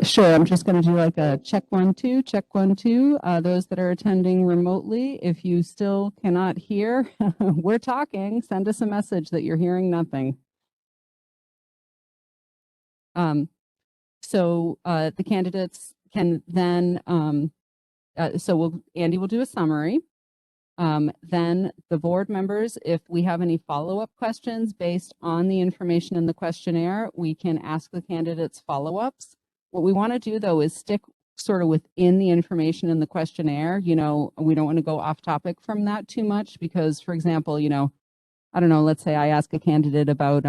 Sure. I'm just going to do like a check 1, 2, check 1, 2. Those that are attending remotely, if you still cannot hear, we're talking. Send us a message that you're hearing nothing. So the candidates can then, Andy will do a summary. Then the board members, if we have any follow-up questions based on the information in the questionnaire, we can ask the candidates follow-ups. What we want to do though is stick sort of within the information in the questionnaire. You know, we don't want to go off topic from that too much because, for example, you know, I don't know, let's say I ask a candidate about,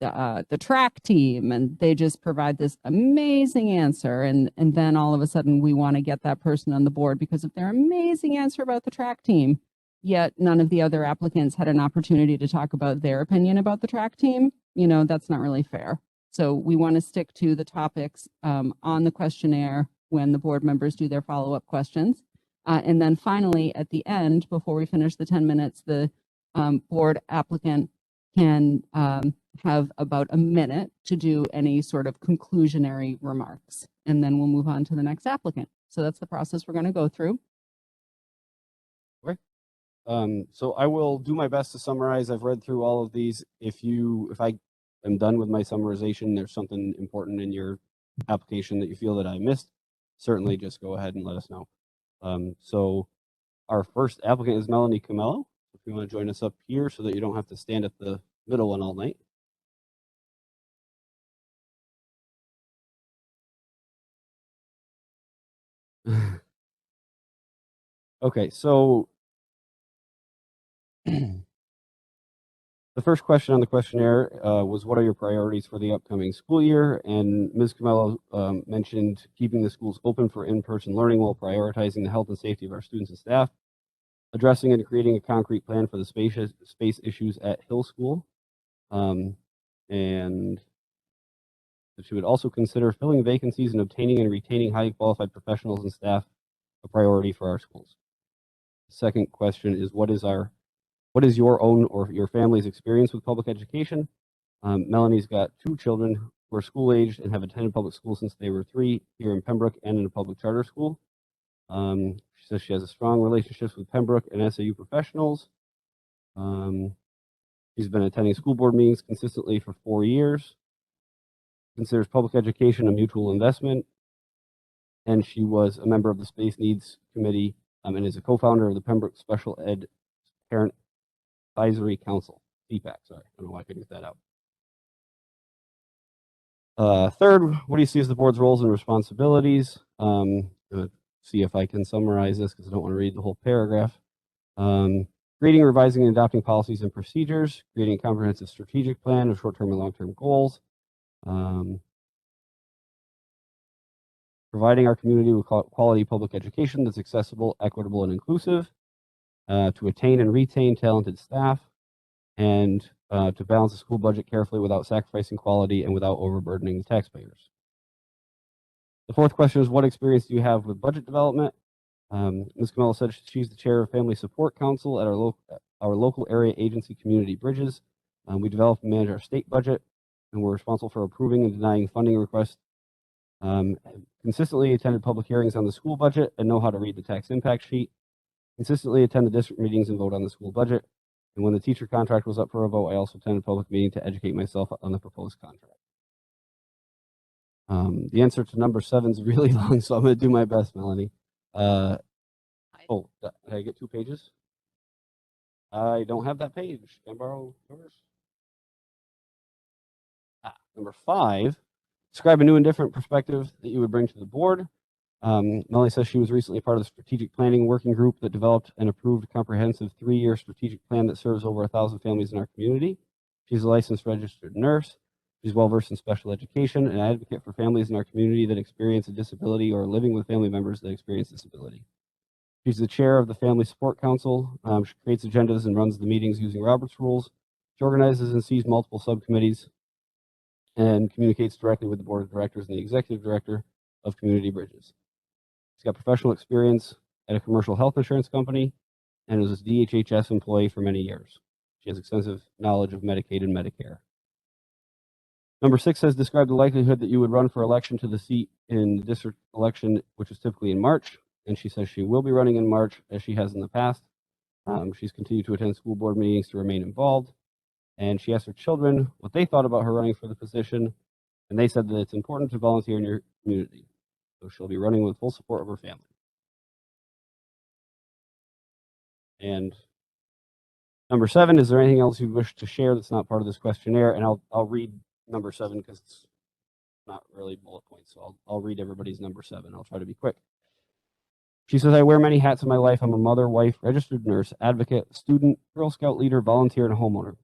the track team, and they just provide this amazing answer, and then all of a sudden we want to get that person on the board because of their amazing answer about the track team, yet none of the other applicants had an opportunity to talk about their opinion about the track team. You know, that's not really fair. So we want to stick to the topics on the questionnaire when the board members do their follow-up questions. And then finally, at the end, before we finish the 10 minutes, the board applicant can have about a minute to do any sort of conclusionary remarks, and then we'll move on to the next applicant. So that's the process we're going to go through. Okay. So I will do my best to summarize. I've read through all of these. If I am done with my summarization, there's something important in your application that you feel that I missed, certainly just go ahead and let us know. So our first applicant is Melanie Camello. If you want to join us up here so that you don't have to stand at the middle one all night. Okay, so the first question on the questionnaire was, what are your priorities for the upcoming school year? And Ms. Camello mentioned keeping the schools open for in-person learning while prioritizing the health and safety of our students and staff, addressing and creating a concrete plan for the space issues at Hill School, and that she would also consider filling vacancies and obtaining and retaining highly qualified professionals and staff a priority for our schools. The second question is, what is your own or your family's experience with public education? Melanie's got 2 children who are school-aged and have attended public school since they were 3 here in Pembroke and in a public charter school. She says she has a strong relationships with Pembroke and SAU professionals. She's been attending school board meetings consistently for 4 years. Considers public education a mutual investment. And she was a member of the Space Needs Committee and is a co-founder of the Pembroke Special Ed Parent Advisory Council, CPAC. Sorry, I don't know why I couldn't get that out. Third, what do you see as the board's roles and responsibilities? See if I can summarize this because I don't want to read the whole paragraph. Creating, revising, and adopting policies and procedures, creating a comprehensive strategic plan of short-term and long-term goals, providing our community with quality public education that's accessible, equitable, and inclusive, to attain and retain talented staff, and to balance the school budget carefully without sacrificing quality and without overburdening the taxpayers. The fourth question is, what experience do you have with budget development? Ms. Camello said she's the chair of Family Support Council at our local area agency, Community Bridges. We develop and manage our state budget, and we're responsible for approving and denying funding requests. Consistently attended public hearings on the school budget and know how to read the tax impact sheet. Consistently attend the district meetings and vote on the school budget. And when the teacher contract was up for a vote, I also attended a public meeting to educate myself on the proposed contract. The answer to number 7 is really long, so I'm going to do my best, Melanie. Did I get 2 pages? I don't have that page. Can I borrow yours? Number 5, describe a new and different perspective that you would bring to the board. Melanie says she was recently part of the strategic planning working group that developed and approved a comprehensive 3-year strategic plan that serves over 1,000 families in our community. She's a licensed registered nurse. She's well-versed in special education and an advocate for families in our community that experience a disability or living with family members that experience disability. She's the chair of the Family Support Council. She creates agendas and runs the meetings using Robert's rules. She organizes and sees multiple subcommittees and communicates directly with the board of directors and the executive director of Community Bridges. She's got professional experience at a commercial health insurance company and was a DHHS employee for many years. She has extensive knowledge of Medicaid and Medicare. Number 6 says describe the likelihood that you would run for election to the seat in the district election, which is typically in March. And she says she will be running in March, as she has in the past. She's continued to attend school board meetings to remain involved. And she asked her children what they thought about her running for the position. And they said that it's important to volunteer in your community. So she'll be running with full support of her family. And number 7, is there anything else you wish to share that's not part of this questionnaire? And I'll read number 7 because it's not really bullet points. So I'll read everybody's number 7. I'll try to be quick. She says, I wear many hats in my life. I'm a mother, wife, registered nurse, advocate, student, Girl Scout leader, volunteer, and a homeowner.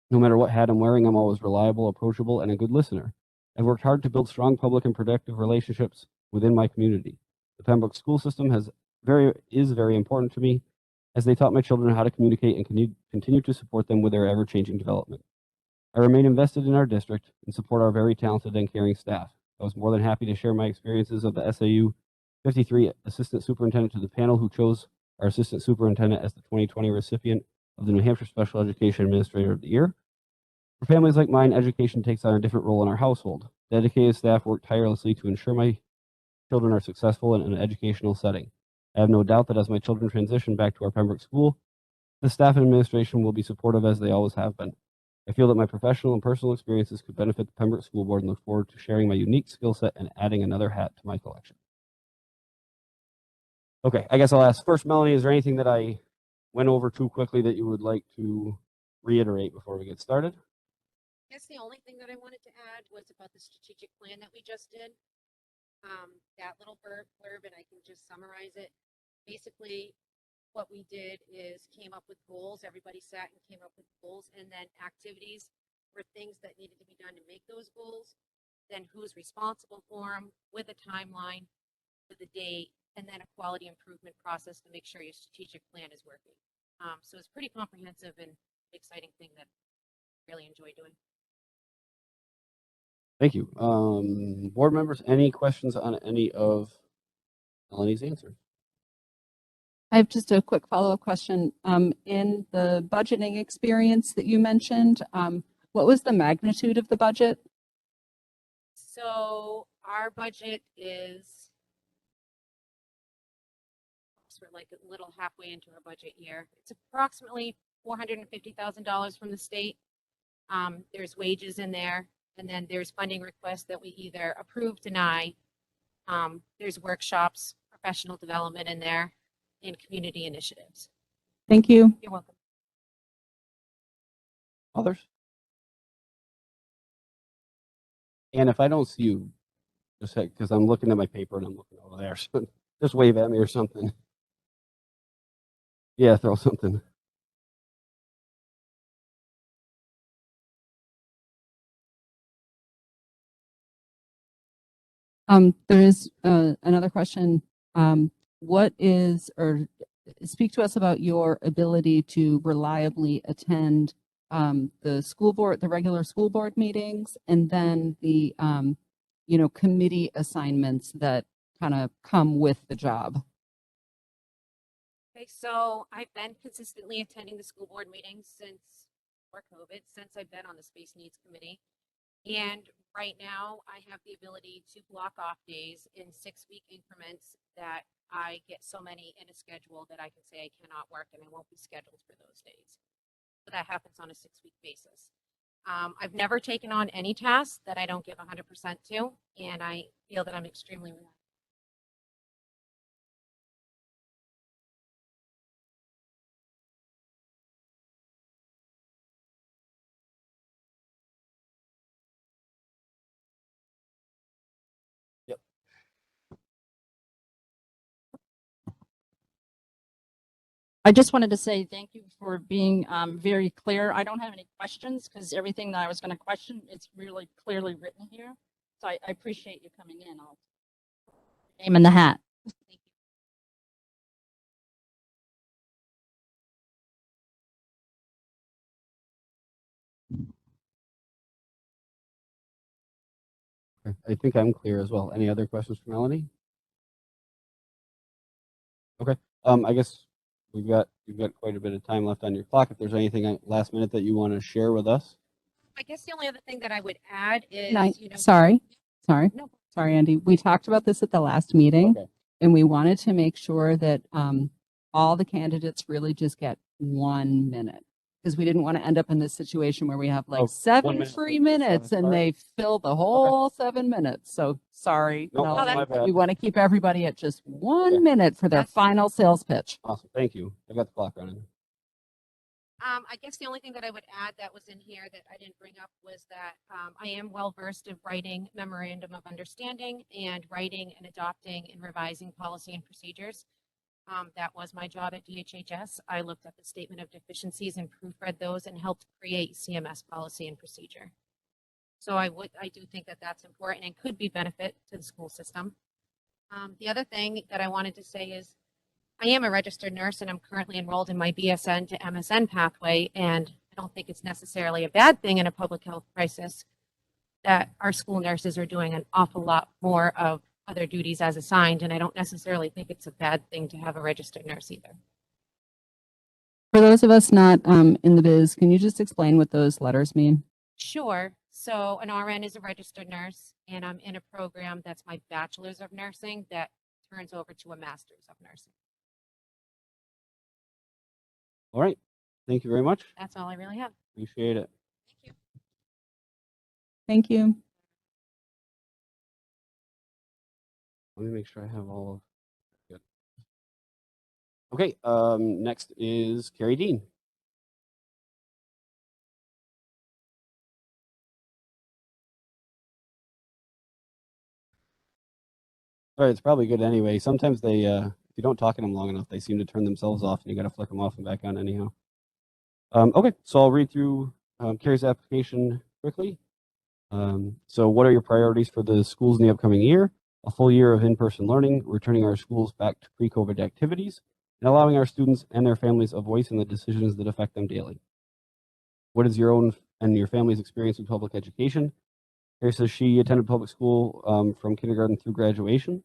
No matter what hat I'm wearing, I'm always reliable, approachable, and a good listener. I've worked hard to build strong public and productive relationships within my community. The Pembroke school system is very important to me, as they taught my children how to communicate and continue to support them with their ever-changing development. I remain invested in our district and support our very talented and caring staff. I was more than happy to share my experiences of the SAU 53 assistant superintendent to the panel who chose our assistant superintendent as the 2020 recipient of the New Hampshire Special Education Administrator of the Year. For families like mine, education takes on a different role in our household. Dedicated staff work tirelessly to ensure my children are successful in an educational setting. I have no doubt that as my children transition back to our Pembroke school, the staff and administration will be supportive as they always have been. I feel that my professional and personal experiences could benefit the Pembroke School Board and look forward to sharing my unique skill set and adding another hat to my collection. Okay, I guess I'll ask first, Melanie, is there anything that I went over too quickly that you would like to reiterate before we get started? I guess the only thing that I wanted to add was about the strategic plan that we just did. That little blurb, and I can just summarize it. Basically, what we did is came up with goals. Everybody sat and came up with goals, and then activities were things that needed to be done to make those goals. Then who's responsible for them, with a timeline, with a date, and then a quality improvement process to make sure your strategic plan is working. So it's pretty comprehensive and exciting thing that I really enjoy doing. Thank you. Board members, any questions on any of Melanie's answers? I have just a quick follow-up question. In the budgeting experience that you mentioned, what was the magnitude of the budget? So our budget is, we're like a little halfway into our budget year. It's approximately $450,000 from the state. There's wages in there, and then there's funding requests that we either approve, deny. There's workshops, professional development in there, and community initiatives. Thank you. You're welcome. Others? And if I don't see you, just because I'm looking at my paper and I'm looking over there, so just wave at me or something. Yeah, throw something. There is another question. What is, or speak to us about your ability to reliably attend the school board, the regular school board meetings, and then the, committee assignments that kind of come with the job. Okay, so I've been consistently attending the school board meetings since before COVID, since I've been on the Space Needs Committee. And right now I have the ability to block off days in 6-week increments that I get so many in a schedule that I can say I cannot work and I won't be scheduled for those days. So that happens on a 6-week basis. I've never taken on any tasks that I don't give 100% to, and I feel that I'm extremely reliable. I just wanted to say thank you for being very clear. I don't have any questions because everything that I was going to question, it's really clearly written here. So I appreciate you coming in. I'll name in the hat. Thank you. I think I'm clear as well. Any other questions for Melanie? Okay. I guess you've got quite a bit of time left on your clock. If there's anything last minute that you want to share with us. I guess the only other thing that I would add is, And you know. sorry, No. Andy. We talked about this at the last meeting, Okay. and we wanted to make sure that all the candidates really just get 1 minute, because we didn't want to end up in this situation where we have like Oh, 1 seven minute free for this, minutes and sorry. they fill the whole 7 minutes. So sorry, Nope, Melanie, my but bad. we want to keep everybody at just 1 Okay. minute for their That's- final sales pitch. Awesome. Thank you. I got the clock running. I guess the only thing that I would add that was in here that I didn't bring up was that I am well versed of writing memorandum of understanding and writing and adopting and revising policy and procedures. That was my job at DHHS. I looked at the statement of deficiencies and proofread those and helped create CMS policy and procedure. So I do think that that's important and could be benefit to the school system. The other thing that I wanted to say is I am a registered nurse and I'm currently enrolled in my BSN to MSN pathway. And I don't think it's necessarily a bad thing in a public health crisis that our school nurses are doing an awful lot more of other duties as assigned. And I don't necessarily think it's a bad thing to have a registered nurse either. For those of us not in the biz, can you just explain what those letters mean? Sure. So an RN is a registered nurse and I'm in a program that's my bachelor's of nursing that turns over to a master's of nursing. All right. Thank you very much. That's all I really have. Appreciate it. Thank you. Thank you. Let me make sure I have all of good. Okay. Next is Carrie Dean. All right, it's probably good anyway. Sometimes they, if you don't talk to them long enough, they seem to turn themselves off, and you got to flick them off and back on anyhow. Okay, so I'll read through Carrie's application quickly. So what are your priorities for the schools in the upcoming year? A full year of in-person learning, returning our schools back to pre-COVID activities, and allowing our students and their families a voice in the decisions that affect them daily. What is your own and your family's experience with public education? Carrie says she attended public school from kindergarten through graduation,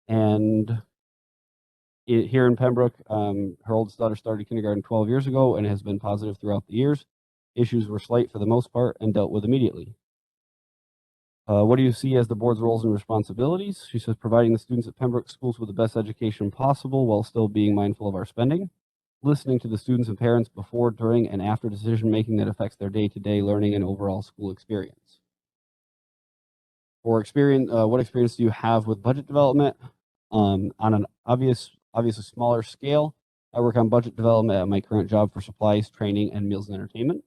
and here in Pembroke, her oldest daughter started kindergarten 12 years ago and has been positive throughout the years. Issues were slight for the most part and dealt with immediately. What do you see as the board's roles and responsibilities? She says providing the students at Pembroke schools with the best education possible while still being mindful of our spending, listening to the students and parents before, during, and after decision making that affects their day-to-day learning and overall school experience. For experience, what experience do you have with budget development? On an obviously smaller scale, I work on budget development at my current job for supplies, training, and meals and entertainment.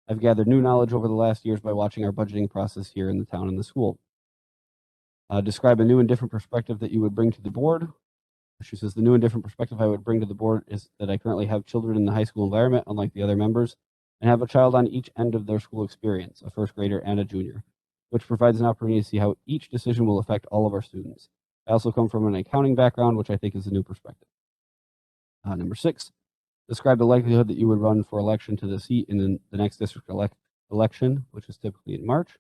I've gathered new knowledge over the last years by watching our budgeting process here in the town and the school. Describe a new and different perspective that you would bring to the board. She says the new and different perspective I would bring to the board is that I currently have children in the high school environment, unlike the other members, and have a child on each end of their school experience, a first grader and a junior, which provides an opportunity to see how each decision will affect all of our students. I also come from an accounting background, which I think is a new perspective. Number 6, describe the likelihood that you would run for election to the seat in the next district election, which is typically in March.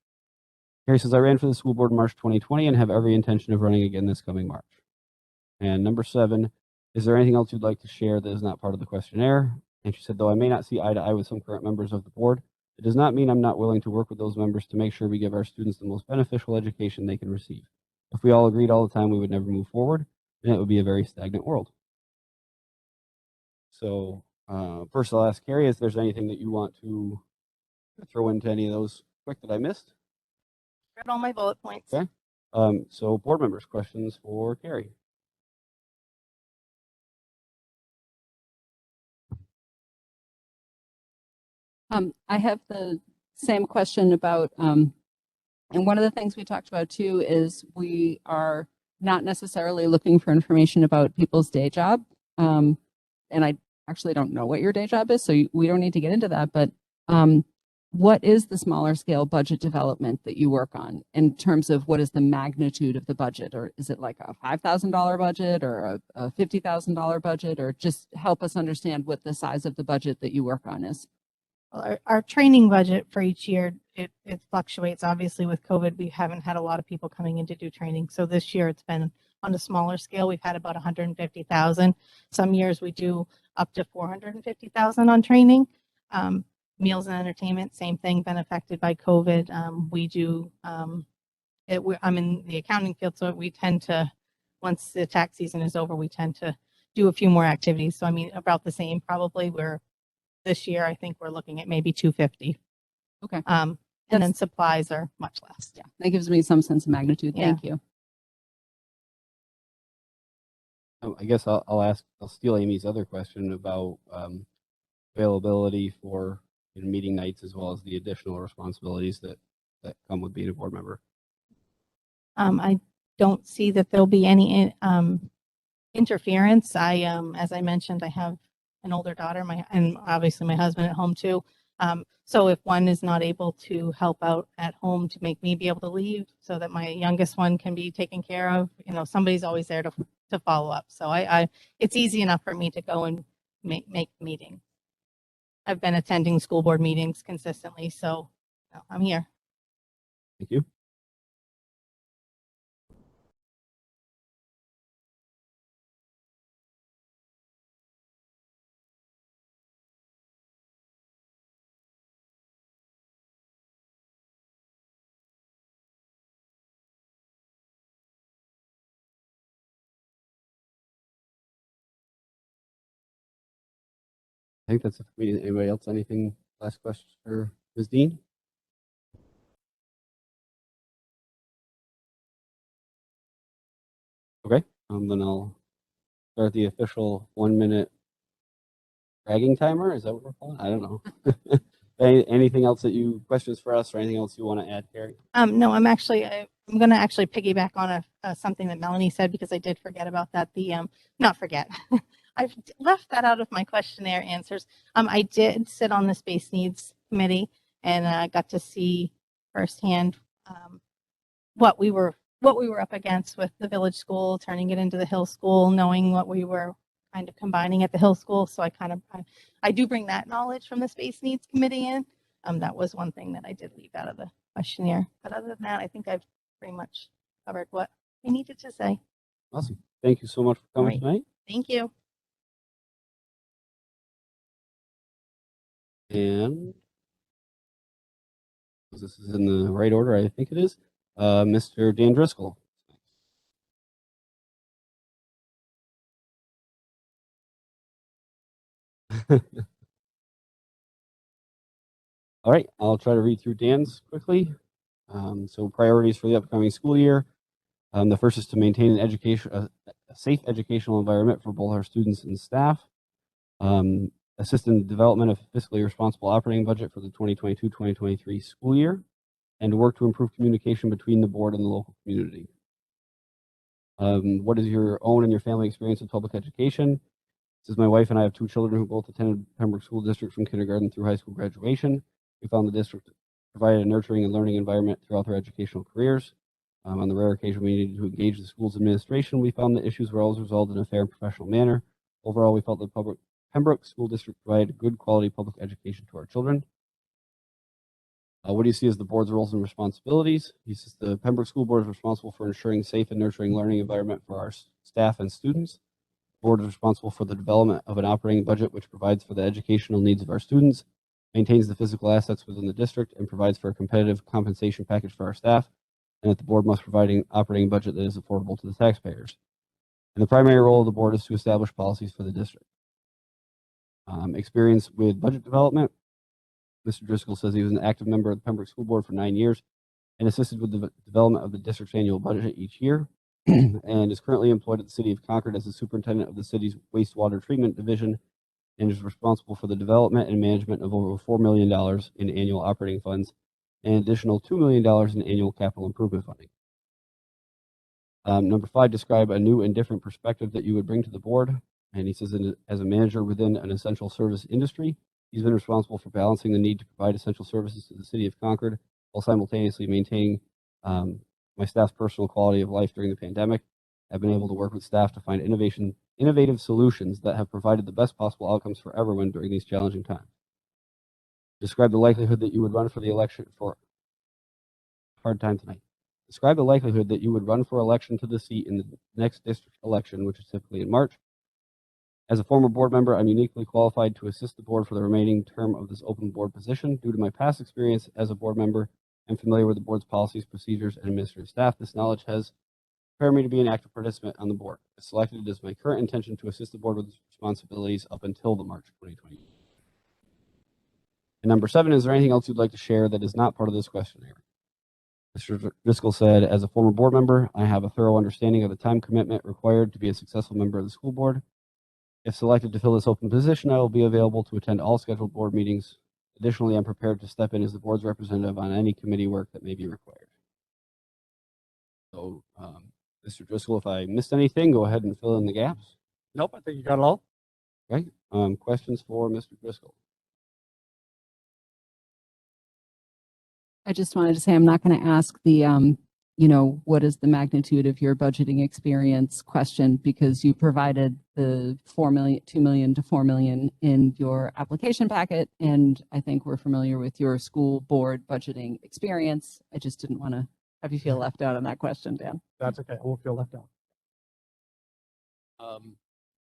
Carrie says, I ran for the school board in March 2020 and have every intention of running again this coming March. And number 7, is there anything else you'd like to share that is not part of the questionnaire? And she said, though I may not see eye to eye with some current members of the board, it does not mean I'm not willing to work with those members to make sure we give our students the most beneficial education they can receive. If we all agreed all the time, we would never move forward, and it would be a very stagnant world. So first I'll ask Carrie if there's anything that you want to throw into any of those quick that I missed. Read all my bullet points. Okay. So board members, questions for Carrie? I have the same question about, and one of the things we talked about too is we are not necessarily looking for information about people's day job. And I actually don't know what your day job is, so we don't need to get into that. But what is the smaller scale budget development that you work on in terms of what is the magnitude of the budget? Or is it like a $5,000 budget or a $50,000 budget? Or just help us understand what the size of the budget that you work on is. Well, our training budget for each year, it fluctuates. Obviously with COVID, we haven't had a lot of people coming in to do training. So this year it's been on a smaller scale. We've had about 150,000. Some years we do up to 450,000 on training. Meals and entertainment, same thing, been affected by COVID. We do, I'm in the accounting field, so we tend to, once the tax season is over, we tend to do a few more activities. So I mean, about the same, probably. This year, I think we're looking at maybe 250. Okay. And then supplies are much less. Yeah, that gives me some sense of magnitude. Yeah. Thank you. I guess I'll steal Amy's other question about availability for meeting nights as well as the additional responsibilities that come with being a board member. I don't see that there'll be any interference. As I mentioned, I have an older daughter, and obviously my husband at home too. So if one is not able to help out at home to make me be able to leave so that my youngest one can be taken care of, somebody's always there to follow up. So it's easy enough for me to go and make meetings. I've been attending school board meetings consistently, so I'm here. Thank you. I think that's it for me. Anybody else? Anything? Last question for Ms. Dean? Okay. Then I'll start the official 1-minute bragging timer. Is that what we're calling? I don't know. Anything else questions for us or anything else you want to add, Carrie? No, I'm going to actually piggyback on something that Melanie said because I did forget about that. Not forget. I've left that out of my questionnaire answers. I did sit on the Space Needs Committee and got to see firsthand what we were up against with the village school, turning it into the Hill School, knowing what we were kind of combining at the Hill School. So I do bring that knowledge from the Space Needs Committee in. That was one thing that I did leave out of the questionnaire. But other than that, I think I've pretty much covered what I needed to say. Awesome. Thank you so much for coming tonight. Thank you. And this is in the right order, I think it is. Mr. Dan Driscoll. All right, I'll try to read through Dan's quickly. So priorities for the upcoming school year. The first is to maintain a safe educational environment for both our students and staff. Assist in the development of a fiscally responsible operating budget for the 2022-2023 school year, and to work to improve communication between the board and the local community. What is your own and your family experience in public education? This is my wife and I have 2 children who both attended Pembroke School District from kindergarten through high school graduation. We found the district provided a nurturing and learning environment throughout their educational careers. On the rare occasion we needed to engage the school's administration, we found that issues were always resolved in a fair and professional manner. Overall, we felt the Pembroke School District provided good quality public education to our children. What do you see as the board's roles and responsibilities? He says the Pembroke School Board is responsible for ensuring safe and nurturing learning environment for our staff and students. The board is responsible for the development of an operating budget which provides for the educational needs of our students, maintains the physical assets within the district, and provides for a competitive compensation package for our staff, and that the board must provide an operating budget that is affordable to the taxpayers. And the primary role of the board is to establish policies for the district. Experience with budget development. Mr. Driscoll says he was an active member of the Pembroke School Board for 9 years and assisted with the development of the district's annual budget each year, and is currently employed at the City of Concord as the superintendent of the city's wastewater treatment division, and is responsible for the development and management of over $4 million in annual operating funds and an additional $2 million in annual capital improvement funding. Number 5, describe a new and different perspective that you would bring to the board. And he says, as a manager within an essential service industry, he's been responsible for balancing the need to provide essential services to the City of Concord while simultaneously maintaining my staff's personal quality of life during the pandemic. I've been able to work with staff to find innovative solutions that have provided the best possible outcomes for everyone during these challenging times. Describe the likelihood that you would run for the election for hard time tonight. Describe the likelihood that you would run for election to the seat in the next district election, which is typically in March. As a former board member, I'm uniquely qualified to assist the board for the remaining term of this open board position. Due to my past experience as a board member, I'm familiar with the board's policies, procedures, and administrative staff. This knowledge has prepared me to be an active participant on the board. If selected, it is my current intention to assist the board with its responsibilities up until the March 2020. And number 7, is there anything else you'd like to share that is not part of this questionnaire? Mr. Driscoll said, as a former board member, I have a thorough understanding of the time commitment required to be a successful member of the school board. If selected to fill this open position, I will be available to attend all scheduled board meetings. Additionally, I'm prepared to step in as the board's representative on any committee work that may be required. So, Mr. Driscoll, if I missed anything, go ahead and fill in the gaps. Nope, I think you got it all. Okay. Questions for Mr. Driscoll? I just wanted to say I'm not going to ask the, what is the magnitude of your budgeting experience question, because you provided the 2 million to 4 million in your application packet. And I think we're familiar with your school board budgeting experience. I just didn't want to have you feel left out on that question, Dan. That's okay. I won't feel left out.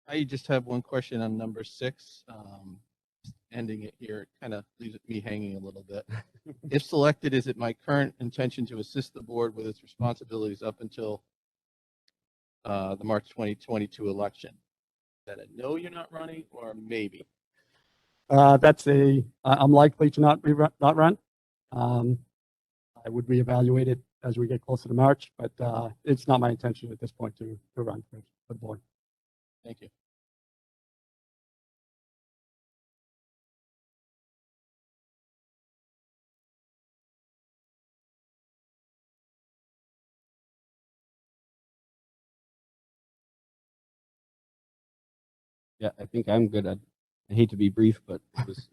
I just have one question on number 6. Ending it here, it kind of leaves me hanging a little bit. If selected, is it my current intention to assist the board with its responsibilities up until the March 2022 election? Is that a no, you're not running, or maybe? That's I'm likely to not run. I would reevaluate it as we get closer to March, but it's not my intention at this point to run for the board. Thank you. Yeah, I think I'm good. I hate to be brief, but it was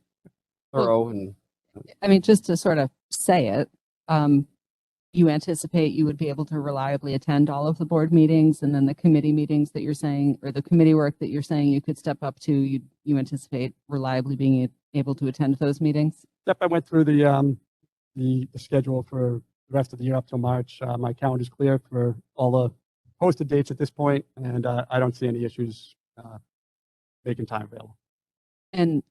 thorough. And I mean, just to sort of say it, you anticipate you would be able to reliably attend all of the board meetings, and then the committee meetings that you're saying, or the committee work that you're saying you could step up to, you anticipate reliably being able to attend those meetings? Yep, I went through the schedule for the rest of the year up till March. My calendar is clear for all the posted dates at this point, and I don't see any issues making time available. And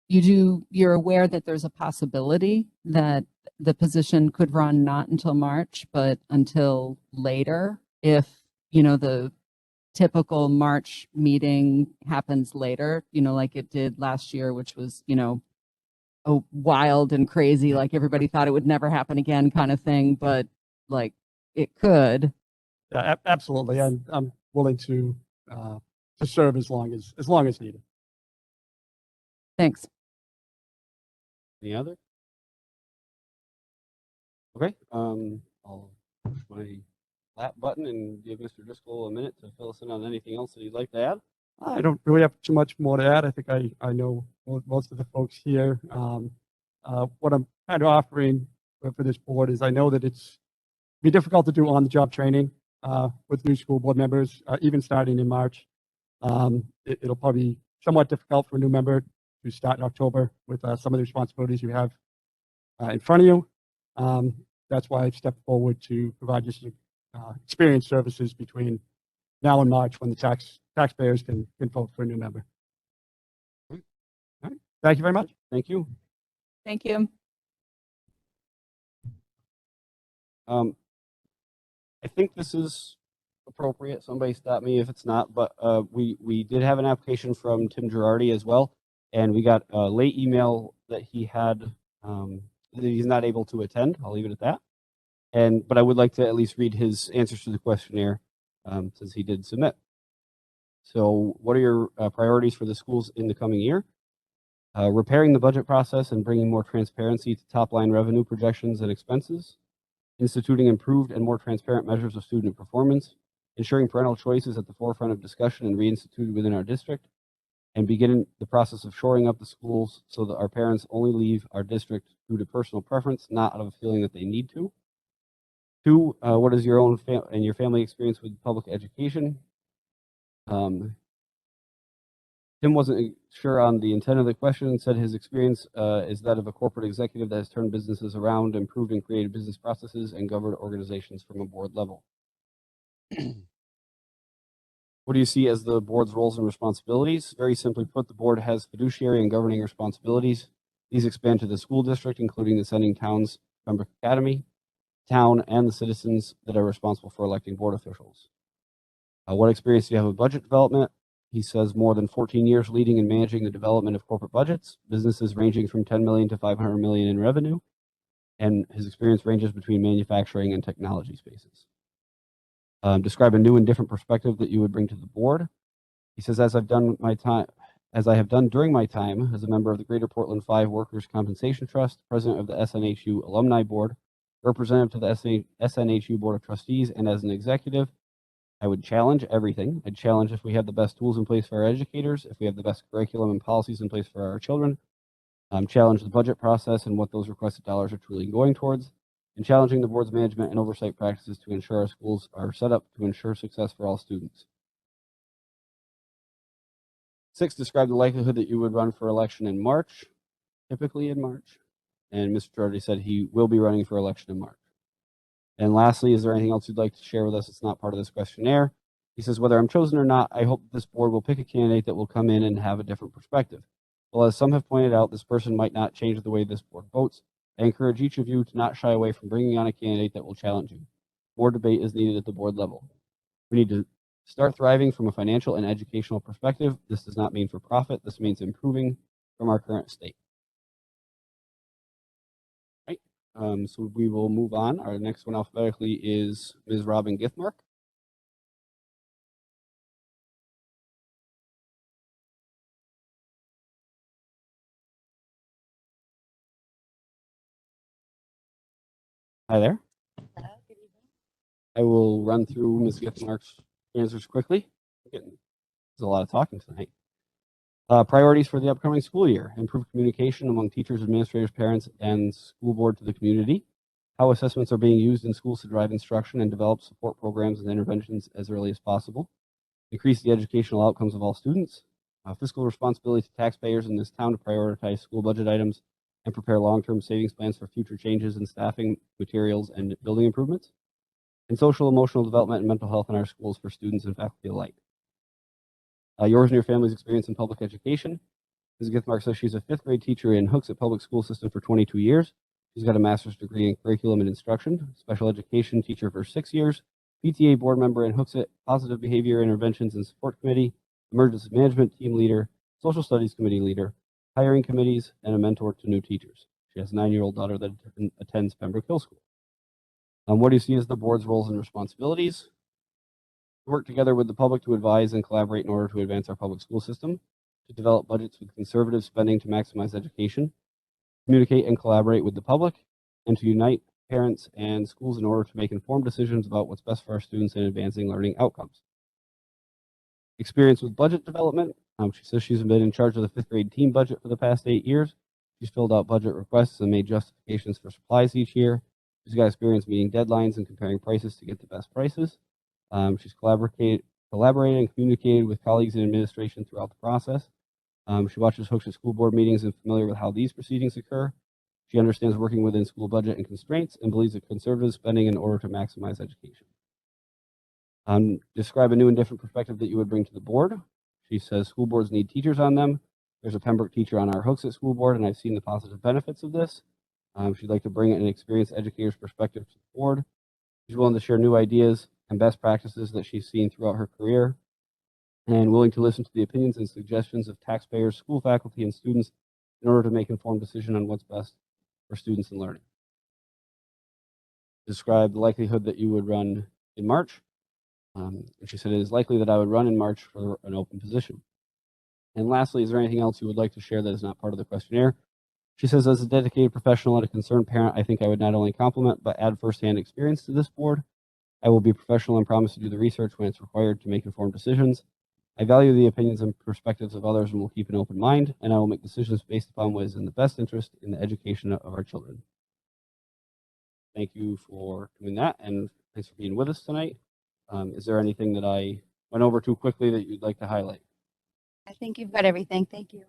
you're aware that there's a possibility that the position could run not until March, but until later if, the typical March meeting happens later, like it did last year, which was, a wild and crazy, like everybody thought it would never happen again kind of thing, but like it could. Yeah, absolutely. I'm willing to serve as long as needed. Thanks. any other? Okay. I'll push my lap button and give Mr. Driscoll a minute to fill us in on anything else that he'd like to add. I don't really have too much more to add. I think I know most of the folks here. What I'm kind of offering for this board is I know that it's be difficult to do on-the-job training with new school board members, even starting in March. It'll probably be somewhat difficult for a new member to start in October with some of the responsibilities you have in front of you. That's why I've stepped forward to provide just experience services between now and March when the taxpayers can vote for a new member. All right. Thank you very much. Thank you. Thank you. I think this is appropriate. Somebody stop me if it's not, but we did have an application from Tim Girardi as well, and we got a late email that he had that he's not able to attend. I'll leave it at that. But I would like to at least read his answers to the questionnaire since he did submit. So what are your priorities for the schools in the coming year? Repairing the budget process and bringing more transparency to top-line revenue projections and expenses. Instituting improved and more transparent measures of student performance. Ensuring parental choice is at the forefront of discussion and reinstituted within our district. And beginning the process of shoring up the schools so that our parents only leave our district due to personal preference, not out of a feeling that they need to. 2, what is your own and your family experience with public education? Tim wasn't sure on the intent of the question and said his experience is that of a corporate executive that has turned businesses around, improved and created business processes, and governed organizations from a board level. What do you see as the board's roles and responsibilities? Very simply put, the board has fiduciary and governing responsibilities. These expand to the school district, including the sending towns, Pembroke Academy, town, and the citizens that are responsible for electing board officials. What experience do you have with budget development? He says more than 14 years leading and managing the development of corporate budgets, businesses ranging from 10 million to 500 million in revenue, and his experience ranges between manufacturing and technology spaces. Describe a new and different perspective that you would bring to the board. He says, as I have done during my time as a member of the Greater Portland 5 Workers' Compensation Trust, president of the SNHU Alumni Board, representative to the SNHU Board of Trustees, and as an executive, I would challenge everything. I'd challenge if we have the best tools in place for our educators, if we have the best curriculum and policies in place for our children, challenge the budget process and what those requested dollars are truly going towards, and challenging the board's management and oversight practices to ensure our schools are set up to ensure success for all students. 6, describe the likelihood that you would run for election in March, typically in March. And Mr. Girardi said he will be running for election in March. And lastly, is there anything else you'd like to share with us that's not part of this questionnaire? He says, whether I'm chosen or not, I hope this board will pick a candidate that will come in and have a different perspective. Well, as some have pointed out, this person might not change the way this board votes. I encourage each of you to not shy away from bringing on a candidate that will challenge you. More debate is needed at the board level. We need to start thriving from a financial and educational perspective. This does not mean for profit. This means improving from our current state. Right. So we will move on. Our next one alphabetically is Ms. Robin Githmark. Hi there. I will run through Ms. Githmark's answers quickly. There's a lot of talking tonight. Priorities for the upcoming school year: improve communication among teachers, administrators, parents, and school board to the community. How assessments are being used in schools to drive instruction and develop support programs and interventions as early as possible. Increase the educational outcomes of all students. Fiscal responsibility to taxpayers in this town to prioritize school budget items and prepare long-term savings plans for future changes in staffing, materials, and building improvements. And social emotional development and mental health in our schools for students and faculty alike. Yours and your family's experience in public education. Ms. Githmark says she's a 5th grade teacher in Hooksett Public School System for 22 years. She's got a master's degree in curriculum and instruction, special education teacher for 6 years, PTA board member in Hooksett Positive Behavior Interventions and Support Committee, emergency management team leader, social studies committee leader, hiring committees, and a mentor to new teachers. She has a 9-year-old daughter that attends Pembroke Hill School. What do you see as the board's roles and responsibilities? Work together with the public to advise and collaborate in order to advance our public school system, to develop budgets with conservative spending to maximize education, communicate and collaborate with the public, and to unite parents and schools in order to make informed decisions about what's best for our students in advancing learning outcomes. Experience with budget development. She says she's been in charge of the 5th grade team budget for the past 8 years. She's filled out budget requests and made justifications for supplies each year. She's got experience meeting deadlines and comparing prices to get the best prices. She's collaborated and communicated with colleagues in administration throughout the process. She watches Hooksett school board meetings and is familiar with how these proceedings occur. She understands working within school budget and constraints and believes in conservative spending in order to maximize education. Describe a new and different perspective that you would bring to the board. She says school boards need teachers on them. There's a Pembroke teacher on our Hooksett school board, and I've seen the positive benefits of this. She'd like to bring an experienced educator's perspective to the board. She's willing to share new ideas and best practices that she's seen throughout her career, and willing to listen to the opinions and suggestions of taxpayers, school faculty, and students in order to make informed decisions on what's best for students and learning. Describe the likelihood that you would run in March. And she said, it is likely that I would run in March for an open position. And lastly, is there anything else you would like to share that is not part of the questionnaire? She says, as a dedicated professional and a concerned parent, I think I would not only complement, but add firsthand experience to this board. I will be professional and promise to do the research when it's required to make informed decisions. I value the opinions and perspectives of others and will keep an open mind, and I will make decisions based upon what is in the best interest in the education of our children. Thank you for doing that, and thanks for being with us tonight. Is there anything that I went over too quickly that you'd like to highlight? I think you've got everything. Thank you.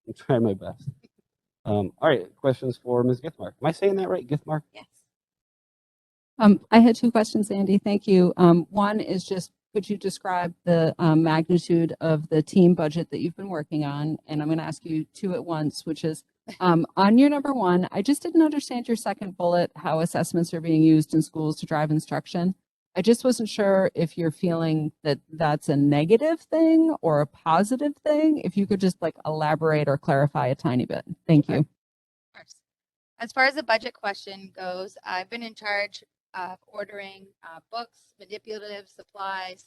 I'll try my best. All right, questions for Ms. Githmark. Am I saying that right, Githmark? Yes. I had 2 questions, Andy. Thank you. One is just could you describe the magnitude of the team budget that you've been working on? And I'm going to ask you two at once, which is on your number one, I just didn't understand your second bullet, how assessments are being used in schools to drive instruction. I just wasn't sure if you're feeling that that's a negative thing or a positive thing. If you could just like elaborate or clarify a tiny bit. Thank you. Of course. As far as the budget question goes, I've been in charge of ordering books, manipulative supplies,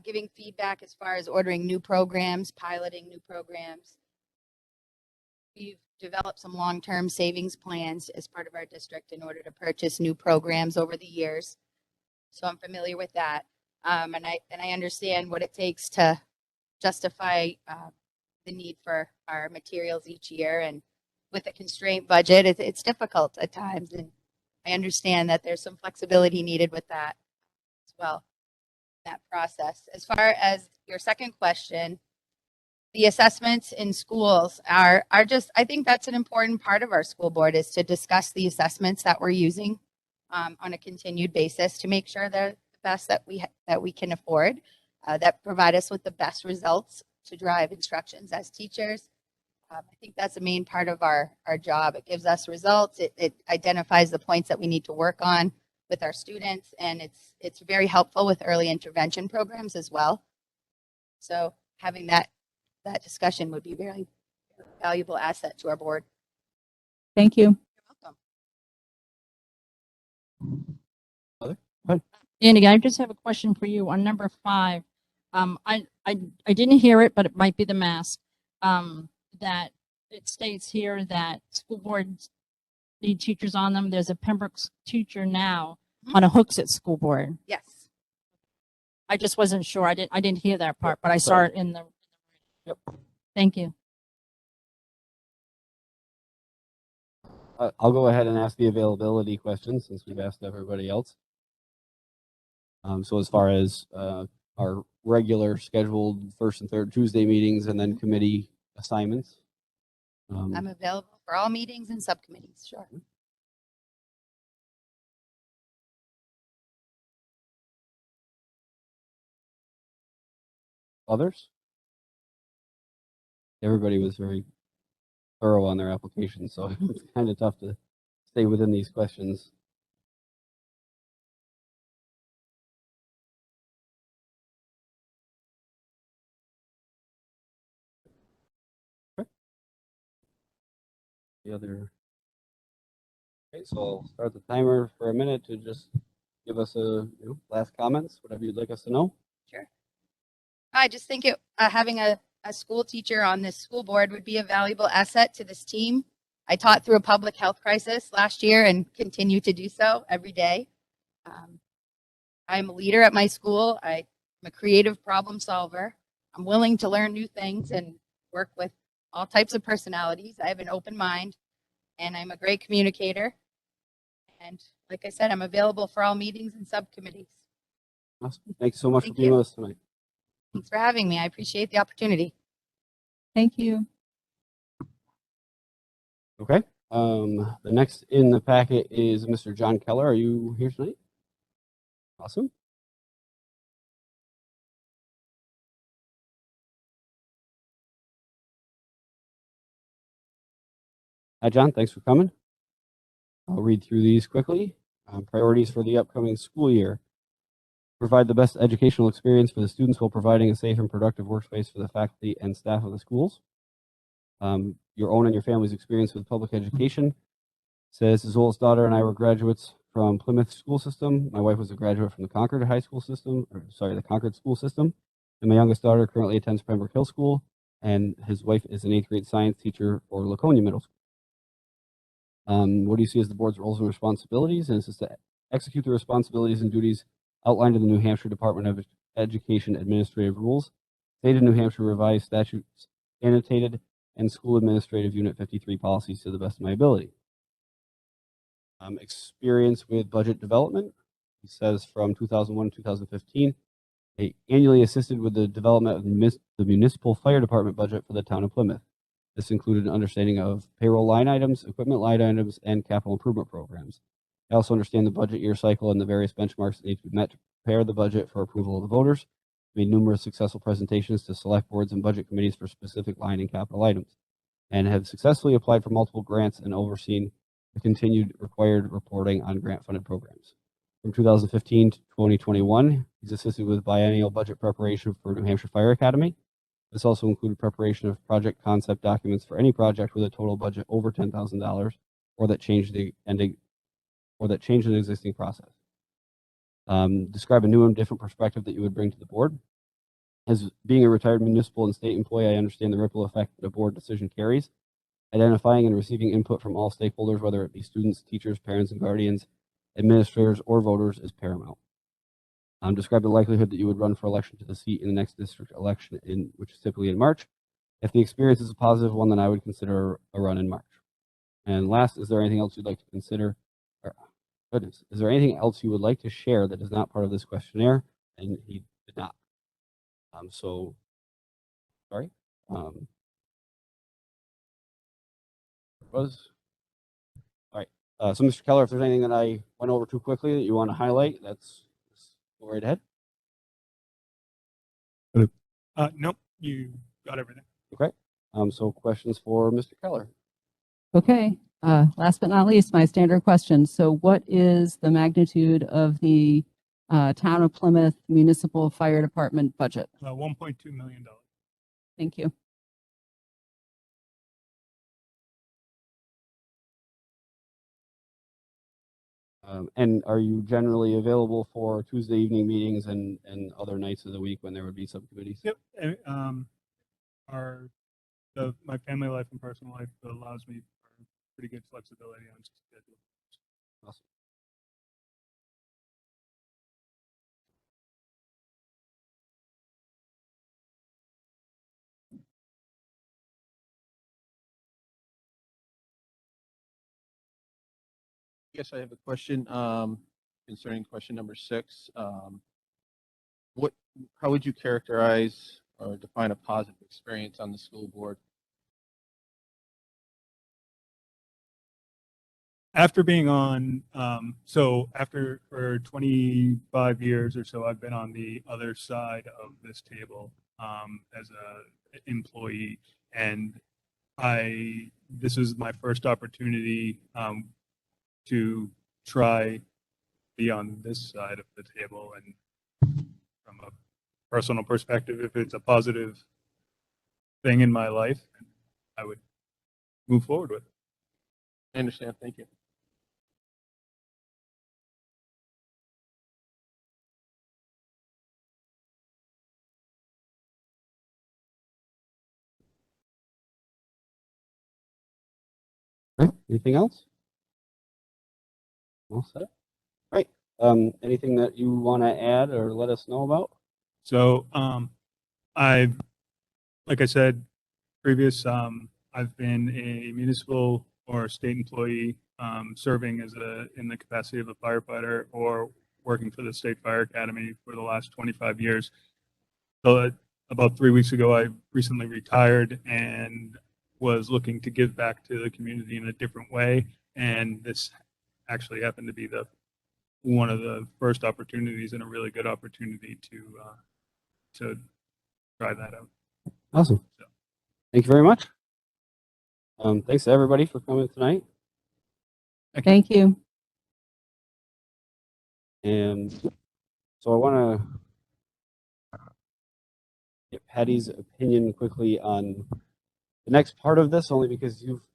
giving feedback as far as ordering new programs, piloting new programs. We've developed some long-term savings plans as part of our district in order to purchase new programs over the years. So I'm familiar with that. And I understand what it takes to justify the need for our materials each year. And with a constrained budget, it's difficult at times. And I understand that there's some flexibility needed with that as well, that process. As far as your second question, the assessments in schools are just, I think that's an important part of our school board, is to discuss the assessments that we're using on a continued basis to make sure they're the best that we can afford, that provide us with the best results to drive instructions as teachers. I think that's the main part of our job. It gives us results. It identifies the points that we need to work on with our students, and it's very helpful with early intervention programs as well. So having that discussion would be a very valuable asset to our board. Thank you. You're welcome. Andy, I just have a question for you on number 5. I didn't hear it, but it might be the mask. That it states here that school boards need teachers on them. There's a Pembroke teacher now on a Hooksett school board. Yes. I just wasn't sure. I didn't hear that part, but I saw it in the. Yep. Thank you. I'll go ahead and ask the availability question since we've asked everybody else. So as far as our regular scheduled first and third Tuesday meetings and then committee assignments. I'm available for all meetings and subcommittees. Sure. Others? Everybody was very thorough on their application, so it's kind of tough to stay within these questions. Okay. The other. Okay, so I'll start the timer for a minute to just give us a last comments, whatever you'd like us to know. Sure. I just think having a school teacher on this school board would be a valuable asset to this team. I taught through a public health crisis last year and continue to do so every day. I'm a leader at my school. I'm a creative problem solver. I'm willing to learn new things and work with all types of personalities. I have an open mind, and I'm a great communicator. And like I said, I'm available for all meetings and subcommittees. Awesome. Thanks so much Thank for being you. with us tonight. Thanks for having me. I appreciate the opportunity. Thank you. Okay. The next in the packet is Mr. John Keller. Are you here tonight? Awesome. Hi, John. Thanks for coming. I'll read through these quickly. Priorities for the upcoming school year. Provide the best educational experience for the students while providing a safe and productive workspace for the faculty and staff of the schools. Your own and your family's experience with public education. Says his oldest daughter and I were graduates from Plymouth school system. My wife was a graduate from the Concord high school system, the Concord school system. And my youngest daughter currently attends Pembroke Hill School, and his wife is an 8th grade science teacher for Laconia Middle School. What do you see as the board's roles and responsibilities? And this is to execute the responsibilities and duties outlined in the New Hampshire Department of Education Administrative Rules, State of New Hampshire Revised Statutes, Annotated, and School Administrative Unit 53 policies to the best of my ability. Experience with budget development. He says from 2001 to 2015, I annually assisted with the development of the municipal fire department budget for the town of Plymouth. This included an understanding of payroll line items, equipment line items, and capital improvement programs. I also understand the budget year cycle and the various benchmarks that need to be met to prepare the budget for approval of the voters. Made numerous successful presentations to select boards and budget committees for specific line and capital items, and have successfully applied for multiple grants and overseen the continued required reporting on grant-funded programs. From 2015 to 2021, he's assisted with biennial budget preparation for New Hampshire Fire Academy. This also included preparation of project concept documents for any project with a total budget over $10,000 or that changed an existing process. Describe a new and different perspective that you would bring to the board. As being a retired municipal and state employee, I understand the ripple effect that a board decision carries. Identifying and receiving input from all stakeholders, whether it be students, teachers, parents and guardians, administrators, or voters, is paramount. Describe the likelihood that you would run for election to the seat in the next district election, which is typically in March. If the experience is a positive one, then I would consider a run in March. And last, is there anything else you'd like to consider? Goodness, is there anything else you would like to share that is not part of this questionnaire? And he did not. Sorry. Was all right. So, Mr. Keller, if there's anything that I went over too quickly that you want to highlight, that's go right ahead. Nope, you got everything. Okay. So questions for Mr. Keller? Okay. Last but not least, my standard question. So what is the magnitude of the Town of Plymouth Municipal Fire Department budget? $1.2 million. Thank you. And are you generally available for Tuesday evening meetings and other nights of the week when there would be subcommittees? Yep. My family life and personal life allows me for pretty good flexibility on schedule. Awesome. Yes, I have a question concerning question number 6. How would you characterize or define a positive experience on the school board? After being on, for 25 years or so, I've been on the other side of this table as an employee, and this was my first opportunity to try be on this side of the table. And from a personal perspective, if it's a positive thing in my life, I would move forward with it. I understand. Thank you. Okay. Anything else? All set. All right. Anything that you want to add or let us know about? So, like I said, I've been a municipal or state employee, serving in the capacity of a firefighter or working for the State Fire Academy for the last 25 years. So about 3 weeks ago, I recently retired and was looking to give back to the community in a different way. And this actually happened to be one of the first opportunities and a really good opportunity to try that out. Awesome. So. Thank you very much. Thanks to everybody for coming tonight. Thank you. And so I want to get Patty's opinion quickly on the next part of this, only because you've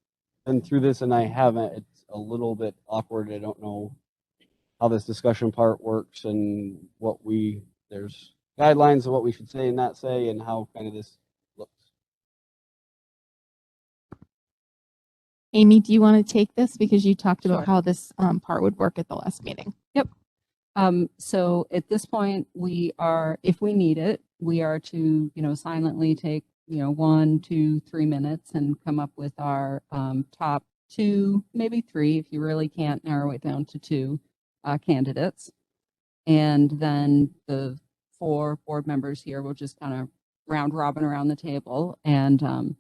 been through this and I haven't. It's a little bit awkward. I don't know how this discussion part works and there's guidelines of what we should say and not say and how kind of this looks. Amy, do you want to take this? Because you talked about Sure. how this part would work at the last meeting. Yep. So at this point, if we need it, we are to, silently take, 1, 2, 3 minutes and come up with our top 2, maybe 3, if you really can't narrow it down to 2 candidates. And then the 4 board members here will just kind of round robin around the table and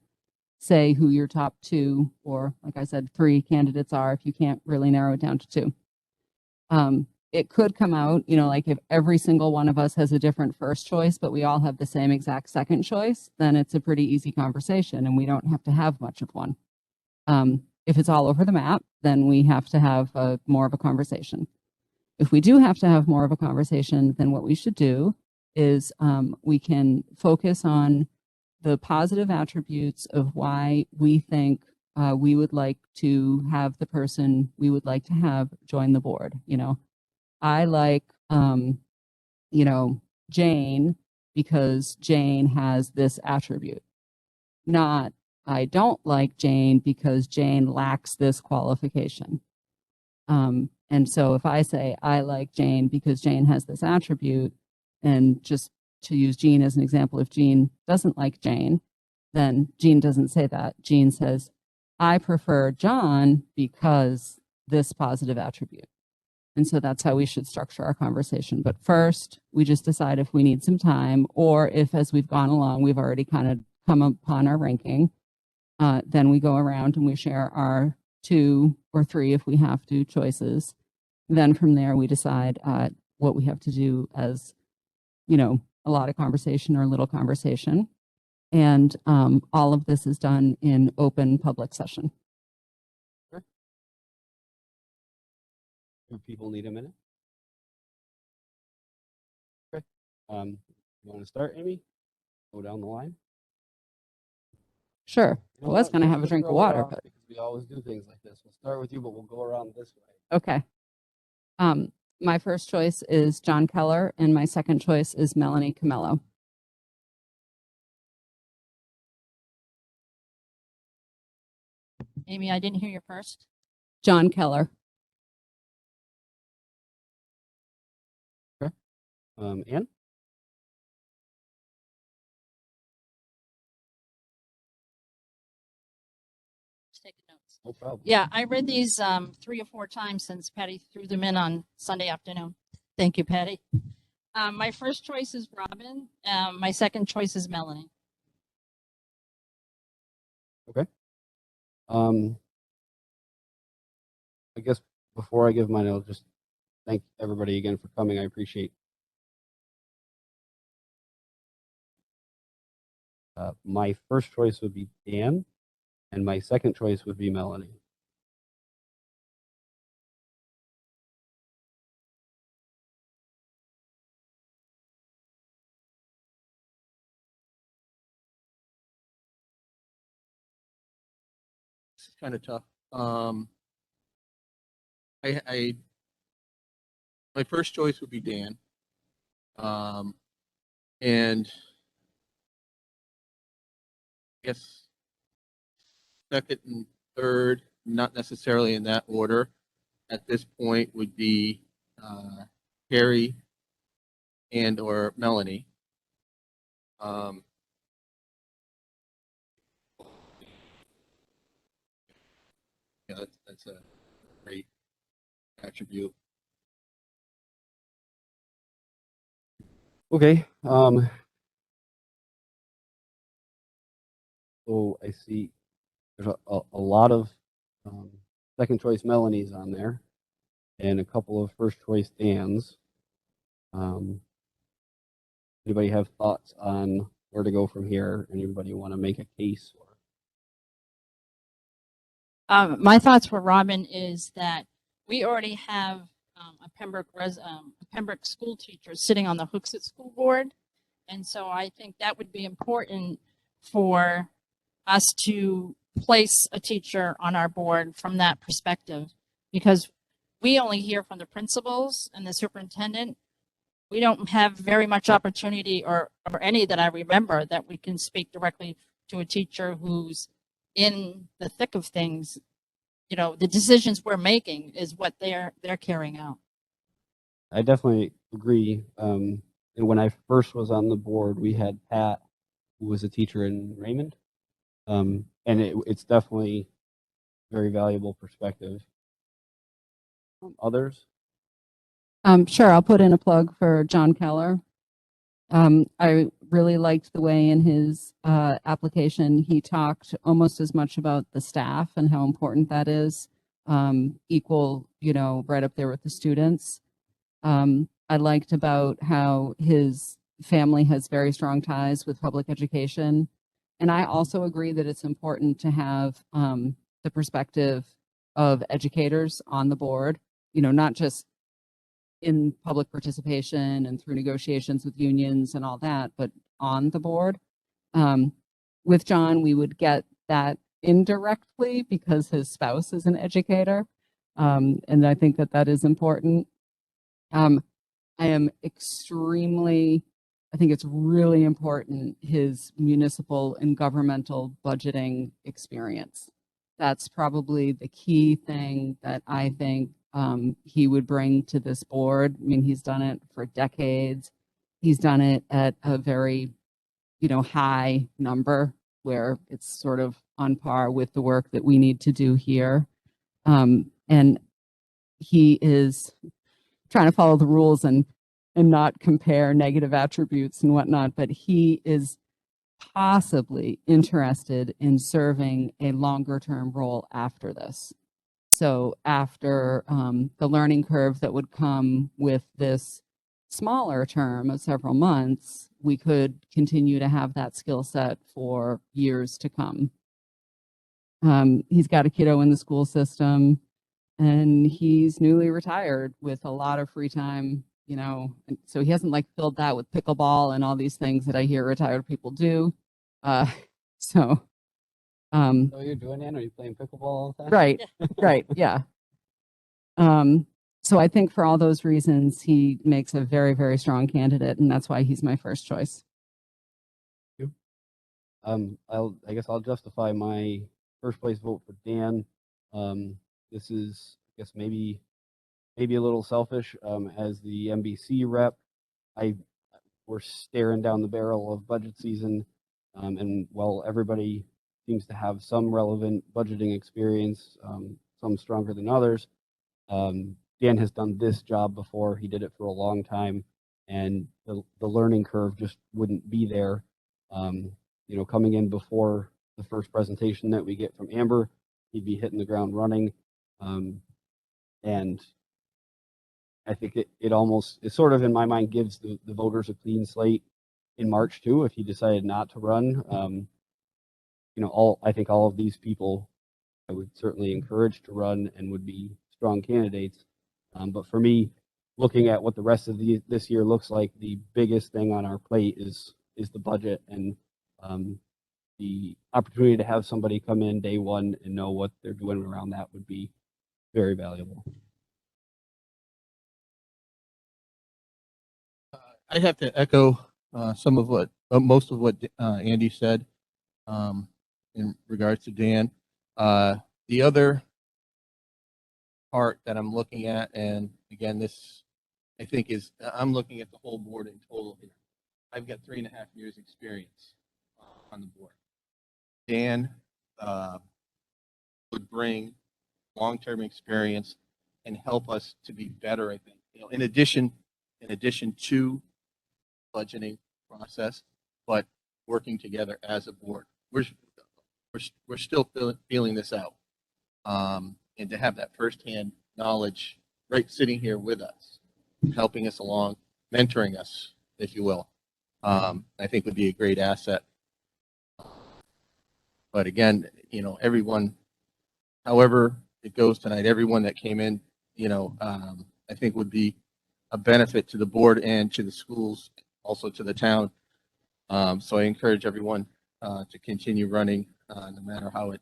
say who your top 2 or, like I said, 3 candidates are if you can't really narrow it down to 2. It could come out, like if every single one of us has a different first choice, but we all have the same exact second choice, then it's a pretty easy conversation and we don't have to have much of one. If it's all over the map, then we have to have more of a conversation. If we do have to have more of a conversation, then what we should do is we can focus on the positive attributes of why we think we would like to have the person we would like to have join the board. I like, Jane because Jane has this attribute, not I don't like Jane because Jane lacks this qualification. And so if I say I like Jane because Jane has this attribute, and just to use Jean as an example, if Jean doesn't like Jane, then Jean doesn't say that. Jean says, I prefer John because this positive attribute. And so that's how we should structure our conversation. But first, we just decide if we need some time, or if as we've gone along, we've already kind of come upon our ranking. Then we go around and we share our 2 or 3, if we have to, choices. Then from there, we decide what we have to do as, a lot of conversation or little conversation. And all of this is done in open public session. Do people need a minute? Okay. You want to start, Amy? Go down the line. Sure. You I know was what? going to Let's have a just drink of throw it water, off but because we always do things like this. We'll start with you, but we'll go around this way. okay. My first choice is John Keller, and my second choice is Melanie Camello. Amy, I didn't hear your first. John Keller. Ann? Just taking notes. No problem. Yeah, I read these 3 or 4 times since Patty threw them in on Sunday afternoon. Thank you, Patty. My first choice is Robin. My second choice is Melanie. I guess before I give mine, I'll just thank everybody again for coming. I appreciate. My first choice would be Dan, and my second choice would be Melanie. This is kind of tough. My first choice would be Dan. And I guess second and third, not necessarily in that order, at this point would be Carrie and or Melanie. Yeah, that's a great attribute. Okay. So I see there's a lot of second choice Melanies on there, and a couple of first choice Dans. Anybody have thoughts on where to go from here? Anybody want to make a case? My thoughts for Robin is that we already have a Pembroke school teacher sitting on the Hooksett School Board. And so I think that would be important for us to place a teacher on our board from that perspective, because we only hear from the principals and the superintendent. We don't have very much opportunity or any that I remember that we can speak directly to a teacher who's in the thick of things. The decisions we're making is what they're carrying out. I definitely agree. And when I first was on the board, we had Pat, who was a teacher in Raymond. And it's definitely very valuable perspective. Others? Sure, I'll put in a plug for John Keller. I really liked the way in his application he talked almost as much about the staff and how important that is, equal you know, right up there with the students. I liked about how his family has very strong ties with public education. And I also agree that it's important to have the perspective of educators on the board, you know, not just in public participation and through negotiations with unions and all that, but on the board. With John, we would get that indirectly because his spouse is an educator. And I think that that is important. I am extremely, I think it's really important, his municipal and governmental budgeting experience. That's probably the key thing that I think he would bring to this board. I mean, he's done it for decades. He's done it at a very, you know, high number where it's sort of on par with the work that we need to do here. And he is trying to follow the rules and not compare negative attributes and whatnot, but he is possibly interested in serving a longer term role after this. So after the learning curve that would come with this smaller term of several months, we could continue to have that skill set for years to come. He's got a kiddo in the school system, and he's newly retired with a lot of free time, you know, and so he hasn't like filled that with pickleball and all these things that I hear retired people do. So So you're doing that? Are you playing pickleball all the time? right, right, yeah. So I think for all those reasons, he makes a very, very strong candidate, and that's why he's my first choice. I guess I'll justify my first place vote for Dan. This is, I guess, maybe a little selfish. As the MBC rep, we're staring down the barrel of budget season, and while everybody seems to have some relevant budgeting experience, some stronger than others, Dan has done this job before. He did it for a long time, and the learning curve just wouldn't be there. You know, coming in before the first presentation that we get from Amber, he'd be hitting the ground running. And I think it sort of, in my mind, gives the voters a clean slate in March too, if he decided not to run. You know, I think all of these people I would certainly encourage to run and would be strong candidates. But for me, looking at what the rest of this year looks like, the biggest thing on our plate is the budget, and the opportunity to have somebody come in day one and know what they're doing around that would be very valuable. I'd have to echo some of what, most of what Andy said in regards to Dan. The other part that I'm looking at, and again, this I think is, I'm looking at the whole board in total here. I've got 3.5 years experience on the board. Dan would bring long-term experience and help us to be better, I think. You know, in addition to budgeting process, but working together as a board. We're still feeling this out. And to have that firsthand knowledge right sitting here with us, helping us along, mentoring us, if you will, I think would be a great asset. But again, you know, everyone, however it goes tonight, everyone that came in, you know, I think would be a benefit to the board and to the schools, also to the town. So I encourage everyone to continue running no matter how it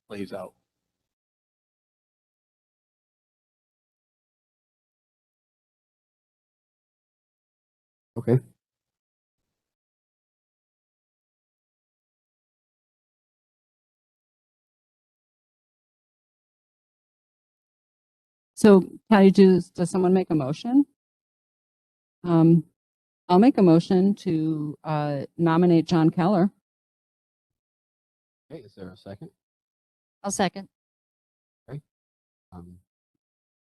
plays out. Okay. So Patty, does someone make a motion? I'll make a motion to nominate John Keller. Okay, is there a second? I'll second.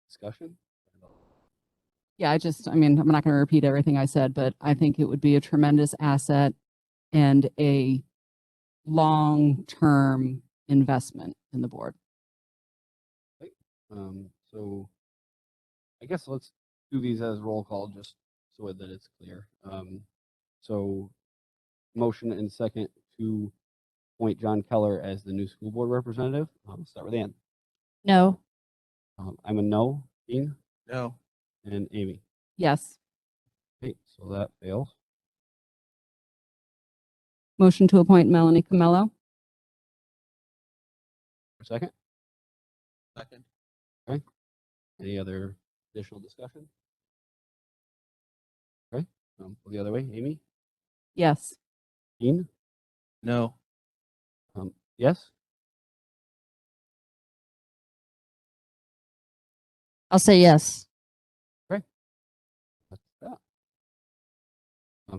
Discussion? Yeah, I mean, I'm not going to repeat everything I said, but I think it would be a tremendous asset and a long-term investment in the board. So So I guess let's do these as roll call just so that it's clear. So motion and second to appoint John Keller as the new school board representative. Start with Ann. No. I'm a no. Dean No. and Amy. Yes. Okay, so that fails. Motion to appoint Melanie Camello. Second. Second. Any other additional discussion? Okay, go the other way. Amy, Yes. Dean, No. yes. I'll say yes. That's that.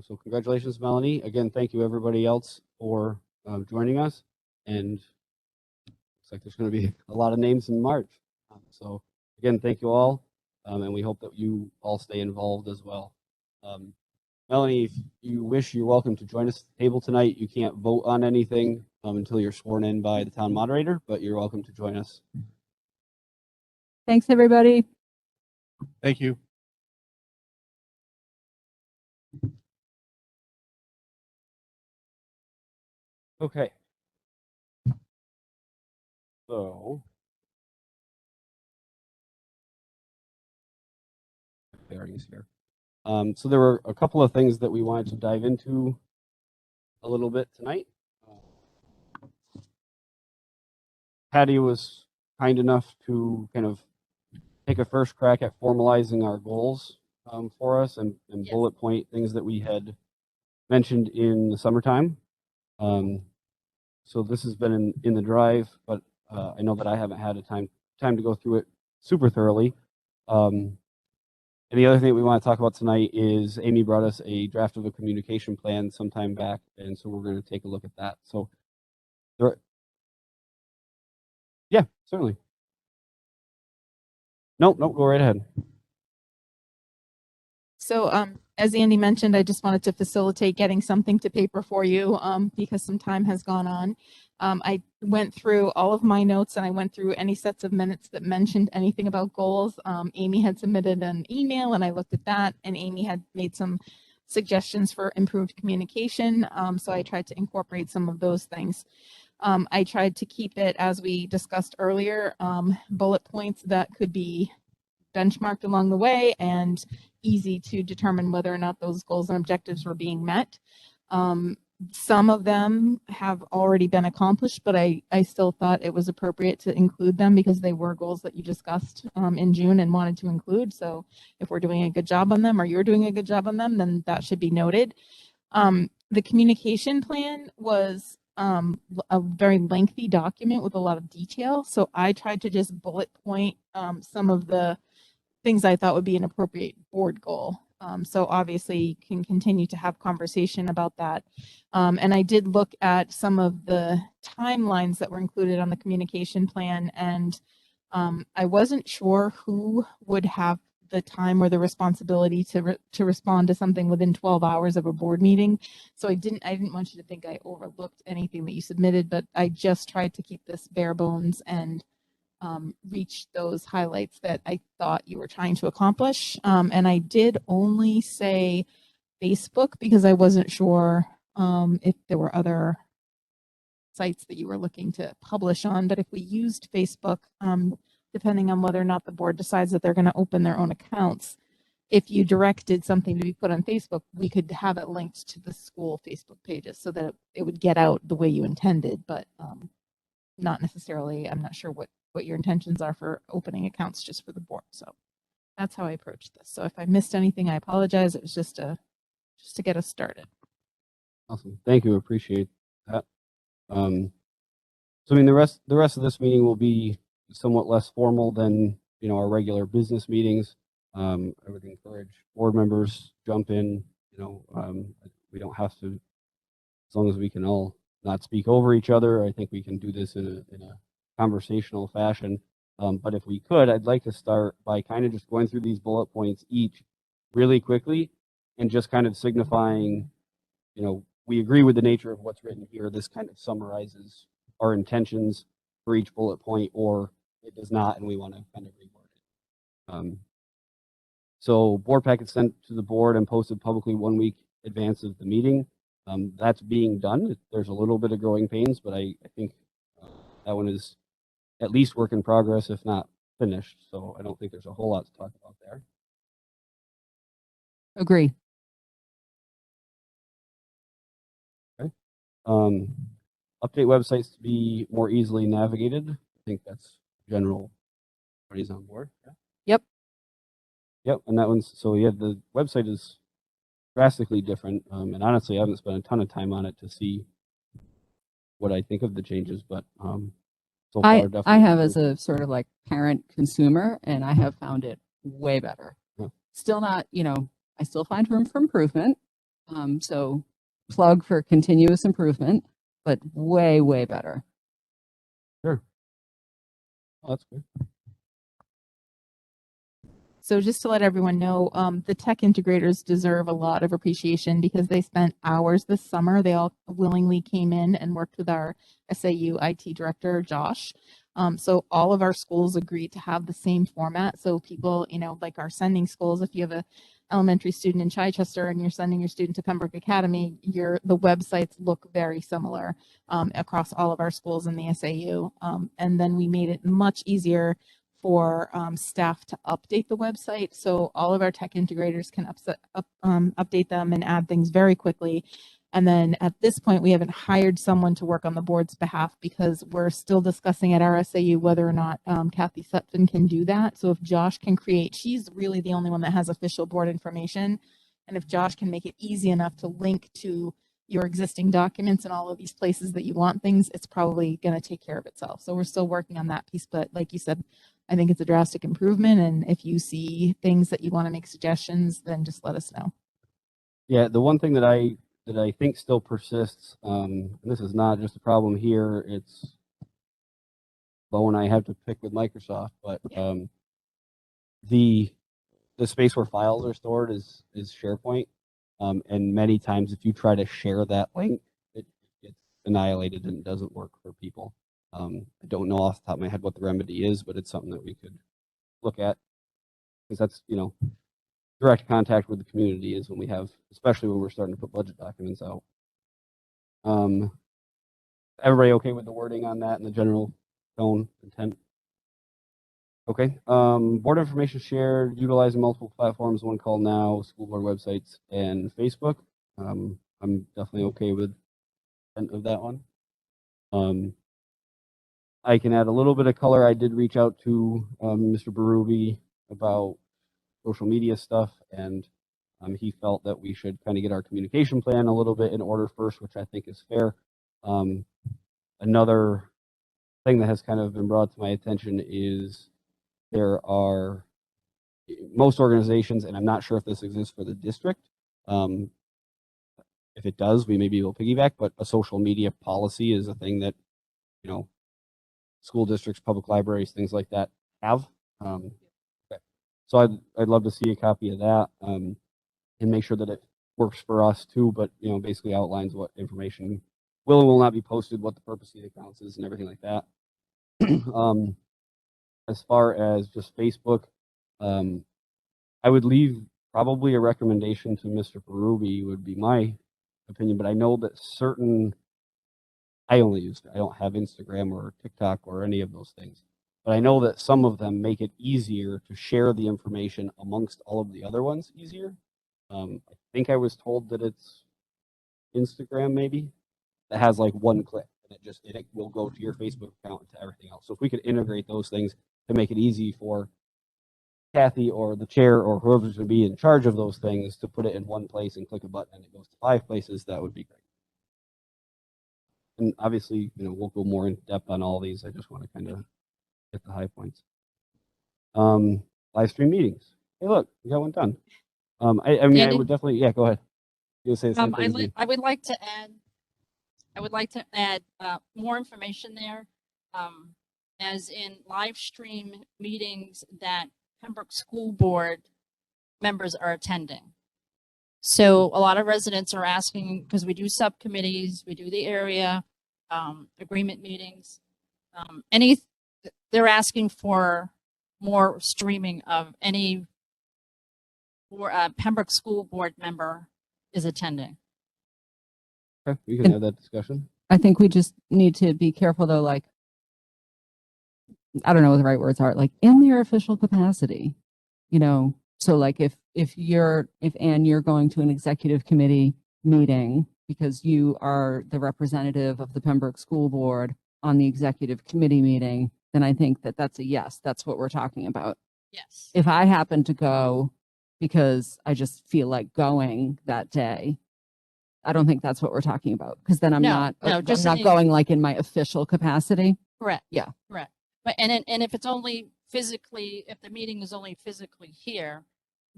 So congratulations, Melanie. Again, thank you everybody else for joining us. And looks like there's going to be a lot of names in March. So again, thank you all. And we hope that you all stay involved as well. Melanie, if you wish, you're welcome to join us at the table tonight. You can't vote on anything until you're sworn in by the town moderator, but you're welcome to join us. Thanks, everybody. Thank you. Okay. So bearings here. So there were a couple of things that we wanted to dive into a little bit tonight. Patty was kind enough to kind of take a first crack at formalizing our goals for us and Yes. bullet point things that we had mentioned in the summertime. So this has been in the drive, but I know that I haven't had a time to go through it super thoroughly. And the other thing that we want to talk about tonight is Amy brought us a draft of a communication plan sometime back, and so we're going to take a look at that. So, yeah, certainly. Nope, go right ahead. So, as Andy mentioned, I just wanted to facilitate getting something to paper for you, because some time has gone on. I went through all of my notes and I went through any sets of minutes that mentioned anything about goals. Amy had submitted an email and I looked at that, and Amy had made some suggestions for improved communication. So I tried to incorporate some of those things. I tried to keep it, as we discussed earlier, bullet points that could be benchmarked along the way and easy to determine whether or not those goals and objectives were being met. Some of them have already been accomplished, but I still thought it was appropriate to include them because they were goals that you discussed in June and wanted to include. So if we're doing a good job on them or you're doing a good job on them, then that should be noted. The communication plan was a very lengthy document with a lot of detail. So I tried to just bullet point some of the things I thought would be an appropriate board goal. So obviously you can continue to have conversation about that. And I did look at some of the timelines that were included on the communication plan, and I wasn't sure who would have the time or the responsibility to respond to something within 12 hours of a board meeting. So I didn't want you to think I overlooked anything that you submitted, but I just tried to keep this bare bones and reach those highlights that I thought you were trying to accomplish. And I did only say Facebook because I wasn't sure if there were other sites that you were looking to publish on. But if we used Facebook, depending on whether or not the board decides that they're going to open their own accounts, if you directed something to be put on Facebook, we could have it linked to the school Facebook pages so that it would get out the way you intended, but not necessarily, I'm not sure what your intentions are for opening accounts just for the board. So that's how I approached this. So if I missed anything, I apologize. It was just to get us started. Awesome. Thank you. Appreciate that. So I mean, the rest of this meeting will be somewhat less formal than, our regular business meetings. I would encourage board members jump in, we don't have to, as long as we can all not speak over each other. I think we can do this in a conversational fashion. But if we could, I'd like to start by kind of just going through these bullet points each really quickly and just kind of signifying, we agree with the nature of what's written here. This kind of summarizes our intentions for each bullet point, or it does not, and we want to kind of reword it. So board packets sent to the board and posted publicly 1 week advance of the meeting. That's being done. There's a little bit of growing pains, but I think that one is at least work in progress, if not finished. So I don't think there's a whole lot to talk about there. Agree. Update websites to be more easily navigated. I think that's general. Everybody's on board. Yeah. Yep. Yep. And that one's, so yeah, the website is drastically different. And honestly, I haven't spent a ton of time on it to see what I think of the changes, but so far, I definitely. have as a sort of like parent consumer, and I have found it way better. Yeah. Still not, I still find room for improvement. So plug for continuous improvement, but way, way better. Sure. Oh, that's good. So just to let everyone know, the tech integrators deserve a lot of appreciation because they spent hours this summer. They all willingly came in and worked with our SAU IT director, Josh. So all of our schools agreed to have the same format. So people, like our sending schools, if you have a elementary student in Chichester and you're sending your student to Pembroke Academy, the websites look very similar across all of our schools in the SAU. And then we made it much easier for staff to update the website. So all of our tech integrators can update them and add things very quickly. And then at this point, we haven't hired someone to work on the board's behalf because we're still discussing at our SAU whether or not Kathy Sutphin can do that. So if Josh can create, she's really the only one that has official board information. And if Josh can make it easy enough to link to your existing documents and all of these places that you want things, it's probably going to take care of itself. So we're still working on that piece. But like you said, I think it's a drastic improvement. And if you see things that you want to make suggestions, then just let us know. Yeah, the one thing that I think still persists, and this is not just a problem here, it's Bo and I have to pick with Microsoft, but the space where files are stored is SharePoint. And many times if you try to share that link, it gets annihilated and doesn't work for people. I don't know off the top of my head what the remedy is, but it's something that we could look at, because that's, direct contact with the community is when we have, especially when we're starting to put budget documents out. Everybody okay with the wording on that and the general tone, intent? Okay. Board information shared, utilizing multiple platforms, One Call Now, school board websites, and Facebook. I'm definitely okay with of that one. I can add a little bit of color. I did reach out to Mr. Berube about social media stuff, and he felt that we should kind of get our communication plan a little bit in order first, which I think is fair. Another thing that has kind of been brought to my attention is there are most organizations, and I'm not sure if this exists for the district. If it does, we may be able to piggyback, but a social media policy is a thing that, school districts, public libraries, things like that have. Okay. So I'd love to see a copy of that and make sure that it works for us too, but basically outlines what information will and will not be posted, what the purpose of the accounts is, and everything like that. As far as just Facebook, I would leave probably a recommendation to Mr. Berube would be my opinion, but I know that I don't have Instagram or TikTok or any of those things, but I know that some of them make it easier to share the information amongst all of the other ones easier. I think I was told that it's Instagram maybe that has like one click and it will go to your Facebook account and to everything else. So if we could integrate those things to make it easy for Kathy or the chair or whoever's going to be in charge of those things to put it in one place and click a button and it goes to 5 places, that would be great. And obviously, we'll go more in depth on all these. I just want to kind of hit the high points. Live stream meetings. Hey, look, we got one done. I mean, Andy? I would definitely, yeah, go ahead. You say the same thing as me. I would like to add more information there, as in live stream meetings that Pembroke School Board members are attending. So a lot of residents are asking, because we do subcommittees, we do the area agreement meetings, they're asking for more streaming of any Pembroke School Board member is attending. Okay, we can And- have that discussion. I think we just need to be careful though, like, I don't know what the right words are, like in their official capacity, you know, so like if Anne, you're going to an executive committee meeting because you are the representative of the Pembroke School Board on the executive committee meeting, then I think that that's a yes, that's what we're talking about. Yes. If I happen to go because I just feel like going that day, I don't think that's what we're talking about, because then I'm No, not just I'm not saying- going like in my official capacity. Correct. Yeah. Correct. But and if it's only physically, if the meeting is only physically here,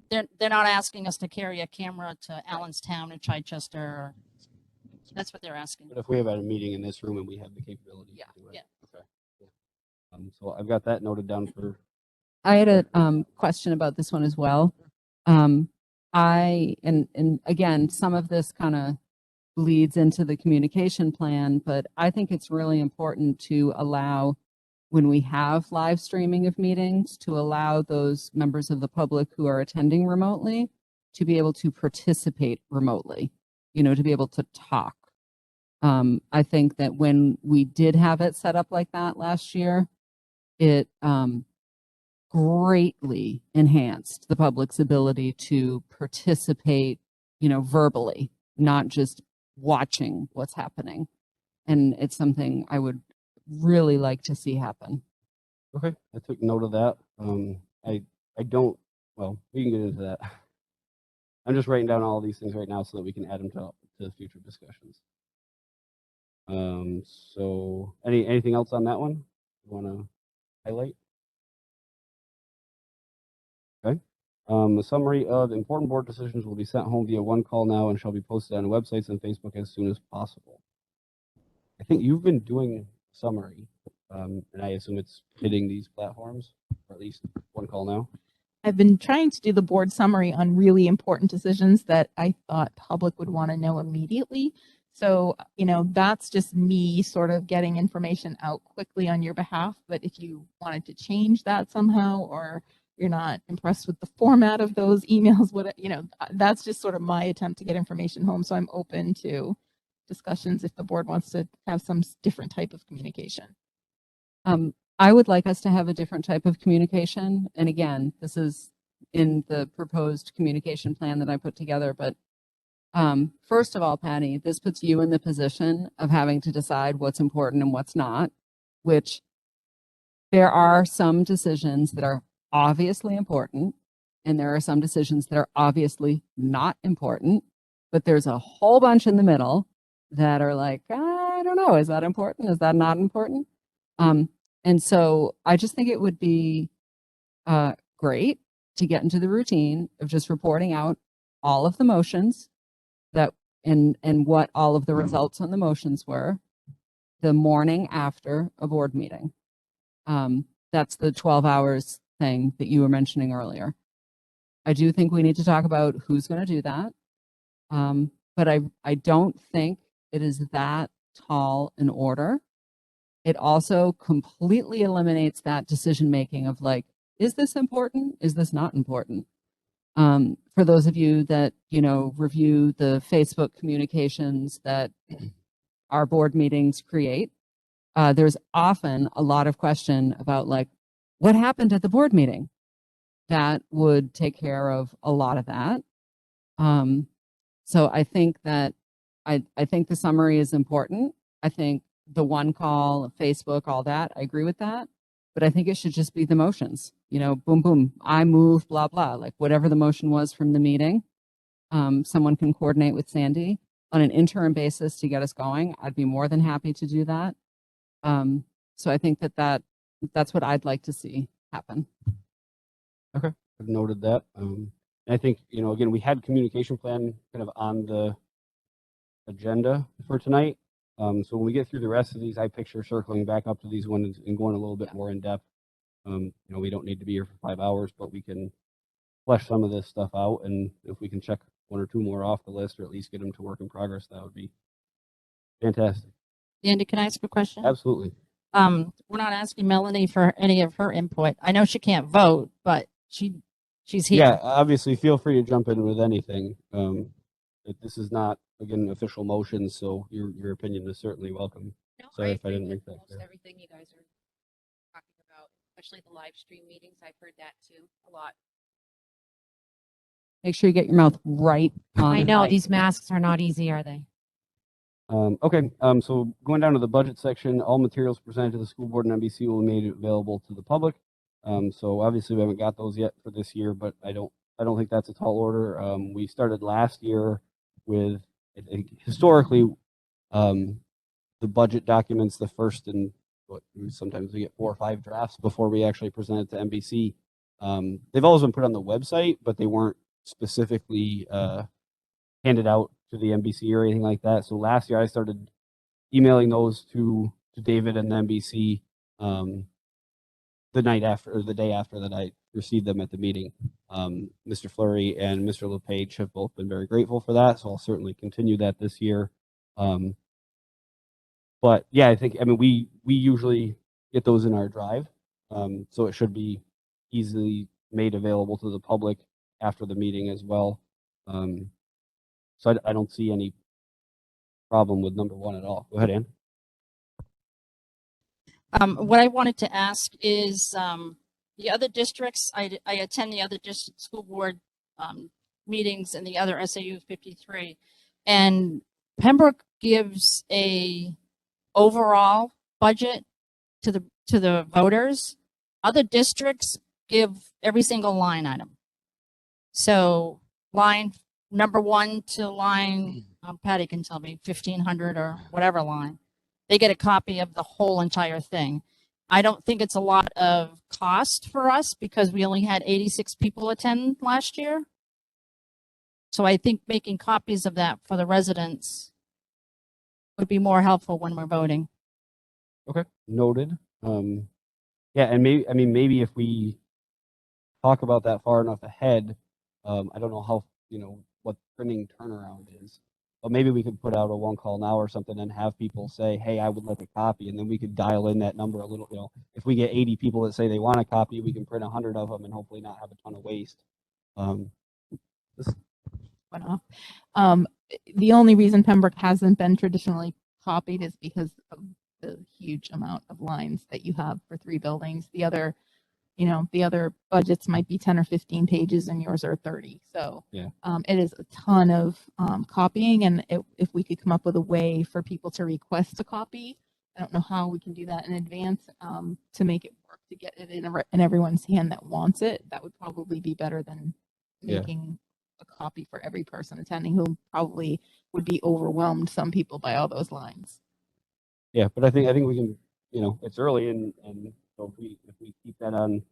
they're not asking us to carry a camera to Allenstown or Chichester. Or, that's what they're asking. But if we have a meeting in this room and we have the capability Yeah, to do it. yeah. Okay. Yeah. So I've got that noted down for. I had a question about this one as well. And again, some of this kind of leads into the communication plan, but I think it's really important to allow, when we have live streaming of meetings, to allow those members of the public who are attending remotely to be able to participate remotely, you know, to be able to talk. I think that when we did have it set up like that last year, it greatly enhanced the public's ability to participate, you know, verbally, not just watching what's happening. And it's something I would really like to see happen. Okay, I took note of that. I don't. Well, we can get into that. I'm just writing down all these things right now so that we can add them to future discussions. So anything else on that one you want to highlight? Okay. A summary of important board decisions will be sent home via one call now and shall be posted on websites and Facebook as soon as possible. I think you've been doing summary, and I assume it's hitting these platforms, or at least one call now. I've been trying to do the board summary on really important decisions that I thought public would want to know immediately. So, you know, that's just me sort of getting information out quickly on your behalf. But if you wanted to change that somehow, or you're not impressed with the format of those emails, what, you know, that's just sort of my attempt to get information home. So I'm open to discussions if the board wants to have some different type of communication. I would like us to have a different type of communication. And again, this is in the proposed communication plan that I put together. But first of all, Patty, this puts you in the position of having to decide what's important and what's not, which there are some decisions that are obviously important, and there are some decisions that are obviously not important. But there's a whole bunch in the middle that are like, I don't know, is that important? Is that not important? And so I just think it would be great to get into the routine of just reporting out all of the motions that and what all of the results on the motions were the morning after a board meeting. That's the 12 hours thing that you were mentioning earlier. I do think we need to talk about who's going to do that. But I don't think it is that tall an order. It also completely eliminates that decision making of like, is this important? Is this not important? For those of you that, you know, review the Facebook communications that our board meetings create, there's often a lot of question about like, what happened at the board meeting? That would take care of a lot of that. So I think that I think the summary is important. I think the one call, Facebook, all that, I agree with that. But I think it should just be the motions, you know, boom, boom, I move, blah, blah, like whatever the motion was from the meeting. Someone can coordinate with Sandy on an interim basis to get us going. I'd be more than happy to do that. So I think that's what I'd like to see happen. Okay, I've noted that. And I think, you know, again, we had communication plan kind of on the agenda for tonight. So when we get through the rest of these, I picture circling back up to these ones and going a little bit more in depth. You know, we don't need to be here for 5 hours, but we can flesh some of this stuff out. And if we can check one or two more off the list, or at least get them to work in progress, that would be fantastic. Andy, can I ask a question? Absolutely. we're not asking Melanie for any of her input. I know she can't vote, but she's here. Yeah, obviously, feel free to jump in with anything. This is not, again, an official motion, so your opinion is certainly welcome. No, Sorry if I agree didn't with make that most clear. everything you guys are talking about, especially the live stream meetings. I've heard that too a lot. Make sure you get your mouth right on I the know mic. these masks are not easy, are they? Okay, so going down to the budget section, all materials presented to the school board and NBC will be made available to the public. So obviously we haven't got those yet for this year, but I don't think that's a tall order. We started last year with, I think, historically, the budget documents, the first and sometimes we get 4 or 5 drafts before we actually present it to NBC. They've always been put on the website, but they weren't specifically handed out to the NBC or anything like that. So last year I started emailing those to David and the NBC the night after, or the day after that I received them at the meeting. Mr. Fleury and Mr. LePage have both been very grateful for that, so I'll certainly continue that this year. But yeah, I think, I mean, we usually get those in our drive, so it should be easily made available to the public after the meeting as well. So I don't see any problem with number 1 at all. Go ahead, Ann. What I wanted to ask is the other districts, I attend the other district school board meetings and the other SAU 53, and Pembroke gives a overall budget to the voters. Other districts give every single line item. So line number 1 to line, Patty can tell me, 1500 or whatever line. They get a copy of the whole entire thing. I don't think it's a lot of cost for us because we only had 86 people attend last year. So I think making copies of that for the residents would be more helpful when we're voting. Okay, noted. Yeah, and maybe if we talk about that far enough ahead, I don't know how, what printing turnaround is, but maybe we could put out a one call now or something and have people say, hey, I would like a copy, and then we could dial in that number a little. If we get 80 people that say they want a copy, we can print 100 of them and hopefully not have a ton of waste. Went off. The only reason Pembroke hasn't been traditionally copied is because of the huge amount of lines that you have for 3 buildings. The other budgets might be 10 or 15 pages and yours are 30. So yeah, it is a ton of copying. And if we could come up with a way for people to request a copy, I don't know how we can do that in advance to make it work, to get it in everyone's hand that wants it. That would probably be better than making a copy for every person attending, who probably would be overwhelmed, some people, by all those lines. Yeah, but I think we can, it's early and so if we keep that on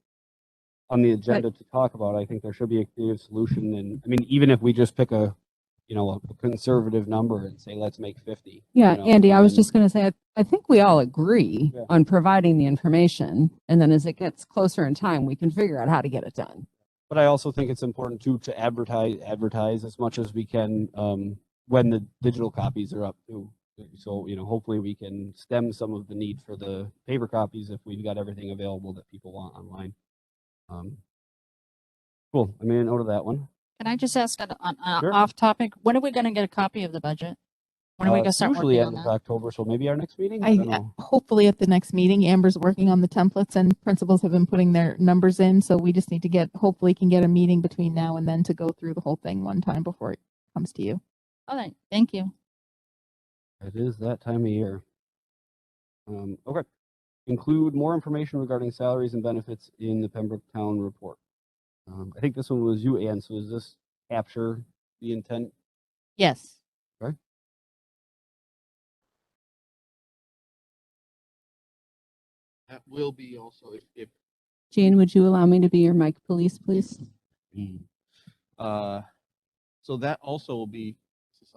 the agenda to talk about, I think there should be a creative solution. And I mean, even if we just pick a conservative number and say, let's make 50. Yeah, Andy, I was just going to say, I think we all agree Yeah. on providing the information. And then as it gets closer in time, we can figure out how to get it done. But I also think it's important to advertise as much as we can when the digital copies are up too. So, hopefully we can stem some of the need for the paper copies if we've got everything available that people want online. Cool. I made a note of that one. Can I just ask an Sure. off topic? When are we going to get a copy of the budget? When are we going to start Usually working end on of that? October, so maybe our next meeting? I don't know. Hopefully at the next meeting. Amber's working on the templates and principals have been putting their numbers in. So we just need to hopefully can get a meeting between now and then to go through the whole thing one time before it comes to you. All right. Thank you. It is that time of year. Okay. Include more information regarding salaries and benefits in the Pembroke Town report. I think this one was you, Ann. So does this capture the intent? Yes. Okay. That will be also if Jane, would you allow me to be your mic police, please? so that also will be. Is this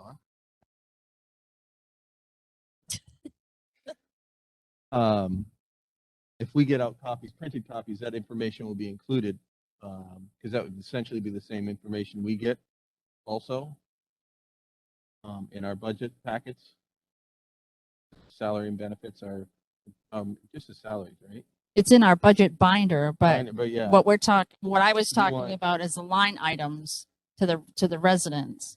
on? If we get out copies, printed copies, that information will be included because that would essentially be the same information we get also in our budget packets. Salary and benefits are Just the salaries, right? It's in our budget binder, but But yeah, what I was You talking want- about is the line items to the residents.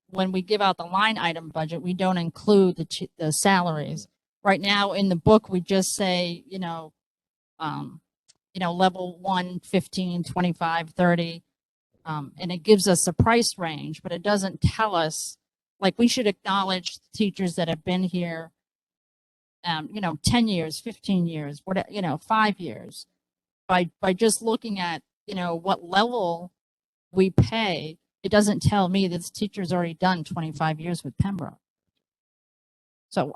When we give out the line item budget, we don't include the salaries. Right now in the book, we just say, level 1, 15, 25, 30. And it gives us a price range, but it doesn't tell us, like, we should acknowledge teachers that have been here 10 years, 15 years, 5 years. By just looking at, what level we pay, it doesn't tell me that this teacher's already done 25 years with Pembroke. So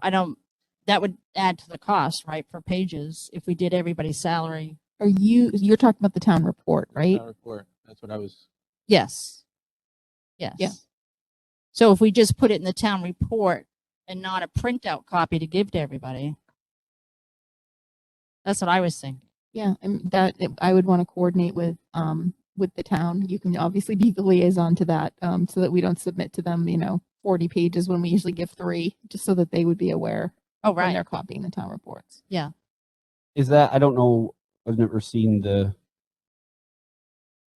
that would add to the cost, right, for pages if we did everybody's salary. You're talking about the town report, right? town report. That's what I was. Yes. Yes. Yeah. So if we just put it in the town report and not a printout copy to give to everybody, that's what I was thinking. Yeah, and I would want to coordinate with the town. You can obviously be the liaison to that, so that we don't submit to them, 40 pages when we usually give 3, just so that they would be aware Oh, when right. they're copying the town reports. Yeah. Is that, I don't know, I've never seen the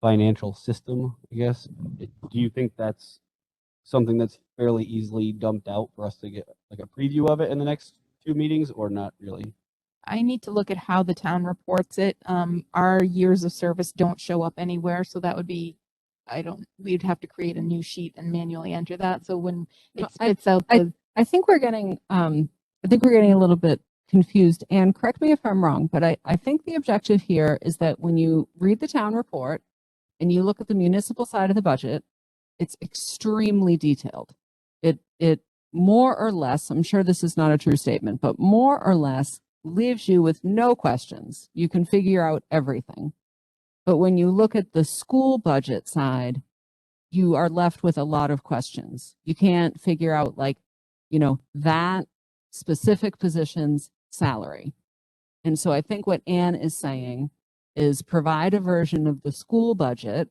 financial system, I guess. Do you think that's something that's fairly easily dumped out for us to get like a preview of it in the next 2 meetings, or not really? I need to look at how the town reports it. Our years of service don't show up anywhere, so that would be, we'd have to create a new sheet and manually enter that. So when it spits out I think we're getting a little bit confused, and correct me if I'm wrong, but I think the objective here is that when you read the town report and you look at the municipal side of the budget, it's extremely detailed. It more or less, I'm sure this is not a true statement, but more or less leaves you with no questions. You can figure out everything. But when you look at the school budget side, you are left with a lot of questions. You can't figure out, like, that specific position's salary. And so I think what Anne is saying is provide a version of the school budget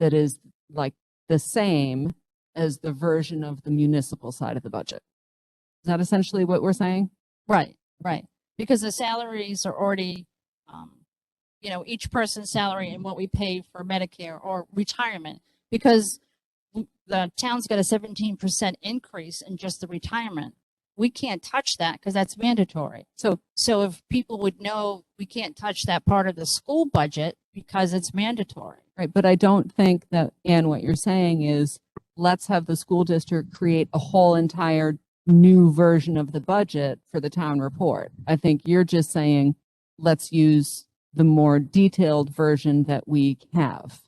that is like the same as the version of the municipal side of the budget. Is that essentially what we're saying? Right. Because the salaries are already, each person's salary and what we pay for Medicare or retirement, because the town's got a 17% increase in just the retirement. We can't touch that because that's mandatory. So if people would know, we can't touch that part of the school budget because it's mandatory. Right. But I don't think that, Anne, what you're saying is let's have the school district create a whole entire new version of the budget for the town report. I think you're just saying let's use the more detailed version that we have.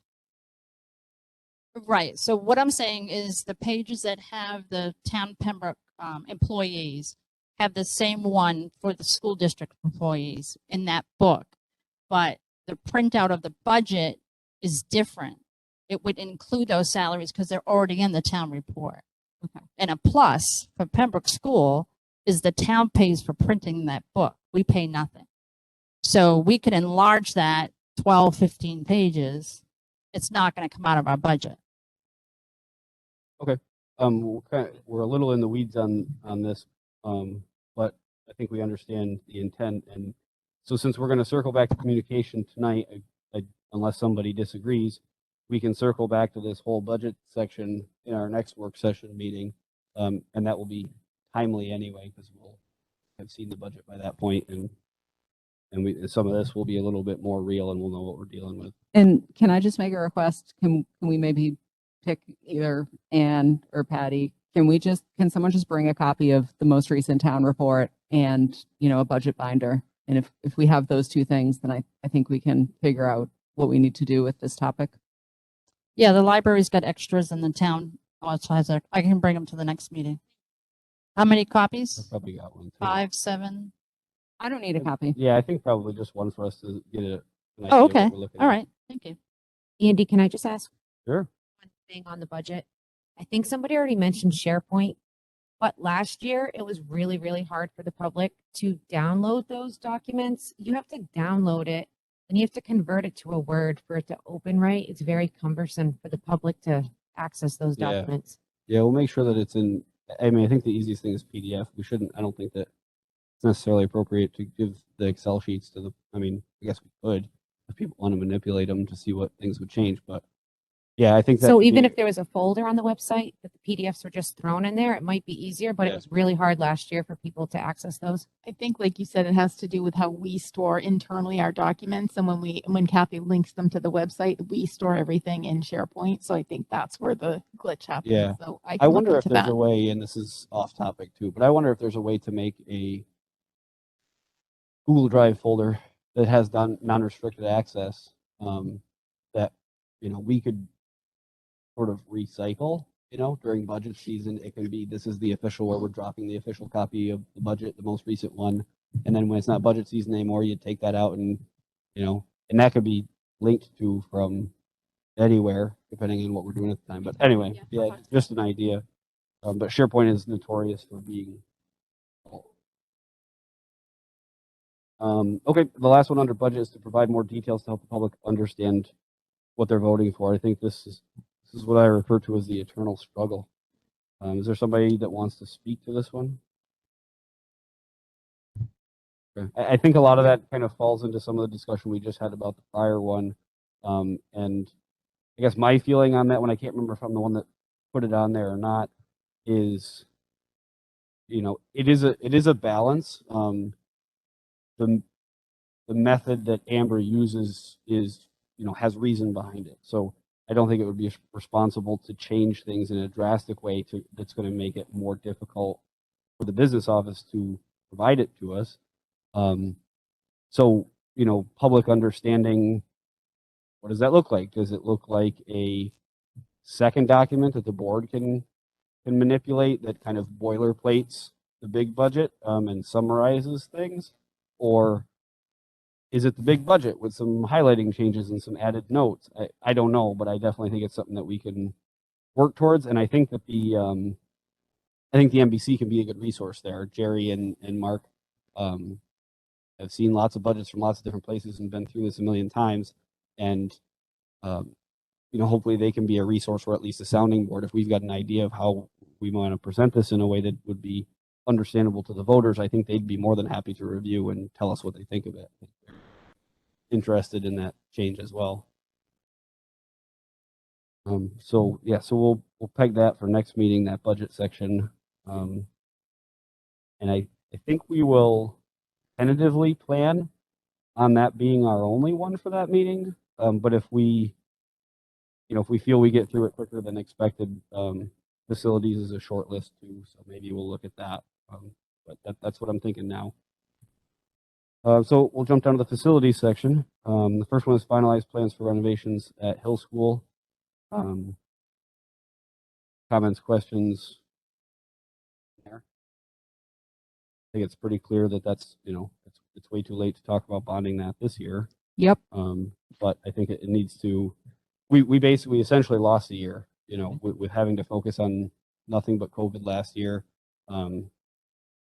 Right. So what I'm saying is the pages that have the town Pembroke employees have the same one for the school district employees in that book, but the printout of the budget is different. It would include those salaries because they're already in the town report. Okay. And a plus for Pembroke School is the town pays for printing that book. We pay nothing. So we could enlarge that 12, 15 pages. It's not going to come out of our budget. We're a little in the weeds on this, but I think we understand the intent. And so since we're going to circle back to communication tonight, unless somebody disagrees, we can circle back to this whole budget section in our next work session meeting. And that will be timely anyway, because we'll have seen the budget by that point, and some of this will be a little bit more real, and we'll know what we're dealing with. And can I just make a request? Can we maybe pick either Anne or Patty? Can someone just bring a copy of the most recent town report and, a budget binder? And if we have those two things, then I think we can figure out what we need to do with this topic. Yeah, the library's got extras in the town. Also has I can bring them to the next meeting. How many I copies? probably got one too. 5, 7. I don't need a copy. Yeah, I think probably just one for us to get an idea Oh, of what okay. we're looking All at. right. Thank you. Andy, can I just ask Sure. one thing on the budget? I think somebody already mentioned SharePoint, but last year it was really, really hard for the public to download those documents. You have to download it and you have to convert it to a Word for it to open right. It's very cumbersome for the public to access those Yeah. documents. Yeah, we'll make sure that it's in. I mean, I think the easiest thing is PDF. I don't think that it's necessarily appropriate to give the Excel sheets to the, I mean, I guess we could, if people want to manipulate them to see what things would change, but yeah, I think that. So could even be- if there was a folder on the website that the PDFs were just thrown in there, it might be easier, but Yeah. it was really hard last year for people to access those. I think, like you said, it has to do with how we store internally our documents. And when Kathy links them to the website, we store everything in SharePoint. So I think that's where the glitch happens. Yeah. So I I can look wonder if into there's that. a way, and this is off topic too, but I wonder if there's a way to make a Google Drive folder that has non-restricted access, that, we could sort of recycle, during budget season. It can be, this is the official, where we're dropping the official copy of the budget, the most recent one. And then when it's not budget season anymore, you take that out and, and that could be linked to from anywhere, depending on what we're doing at the time. But anyway, yeah, just an idea. But SharePoint is notorious for being. Okay, the last one under budget is to provide more details to help the public understand what they're voting for. I think this is what I refer to as the eternal struggle. Is there somebody that wants to speak to this one? Okay. I think a lot of that kind of falls into some of the discussion we just had about the prior one. And I guess my feeling on that one, I can't remember if I'm the one that put it on there or not, is, it is a balance. The method that Amber uses is, has reason behind it. So I don't think it would be responsible to change things in a drastic way that's going to make it more difficult for the business office to provide it to us. So, public understanding, what does that look like? Does it look like a second document that the board can manipulate that kind of boilerplates the big budget, and summarizes things? Or is it the big budget with some highlighting changes and some added notes? I don't know, but I definitely think it's something that we can work towards. And I think that the NBC can be a good resource there. Jerry and Mark have seen lots of budgets from lots of different places and been through this a million times. And hopefully they can be a resource, or at least a sounding board. If we've got an idea of how we want to present this in a way that would be understandable to the voters, I think they'd be more than happy to review and tell us what they think of it. Interested in that change as well. So we'll peg that for next meeting, that budget section. And I think we will tentatively plan on that being our only one for that meeting. But if we feel we get through it quicker than expected, facilities is a short list too, so maybe we'll look at that. But that's what I'm thinking now. So we'll jump down to the facilities section. The first one is finalized plans for renovations at Hill School. Comments, questions there? I think it's pretty clear that that's, it's way too late to talk about bonding that this year. Yep. But I think it needs to, we essentially lost a year, with having to focus on nothing but COVID last year.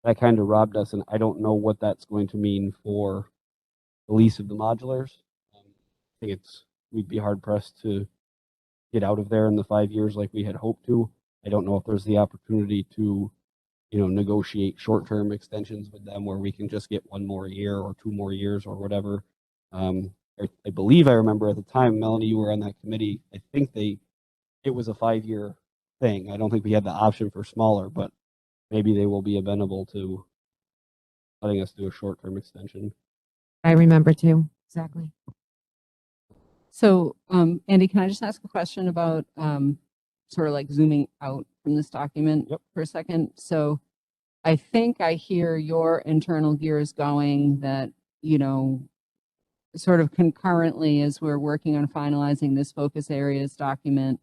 That kind of robbed us, and I don't know what that's going to mean for the lease of the modulars. I think we'd be hard pressed to get out of there in the 5 years like we had hoped to. I don't know if there's the opportunity to, negotiate short-term extensions with them where we can just get 1 more year or 2 more years or whatever. I believe I remember at the time, Melanie, you were on that committee. I think it was a 5-year thing. I don't think we had the option for smaller, but maybe they will be amenable to letting us do a short-term extension. I remember too. Exactly. So, Andy, can I just ask a question about sort of like zooming out from this document for a second? So I think I hear your internal gears going that, sort of concurrently as we're working on finalizing this focus areas document,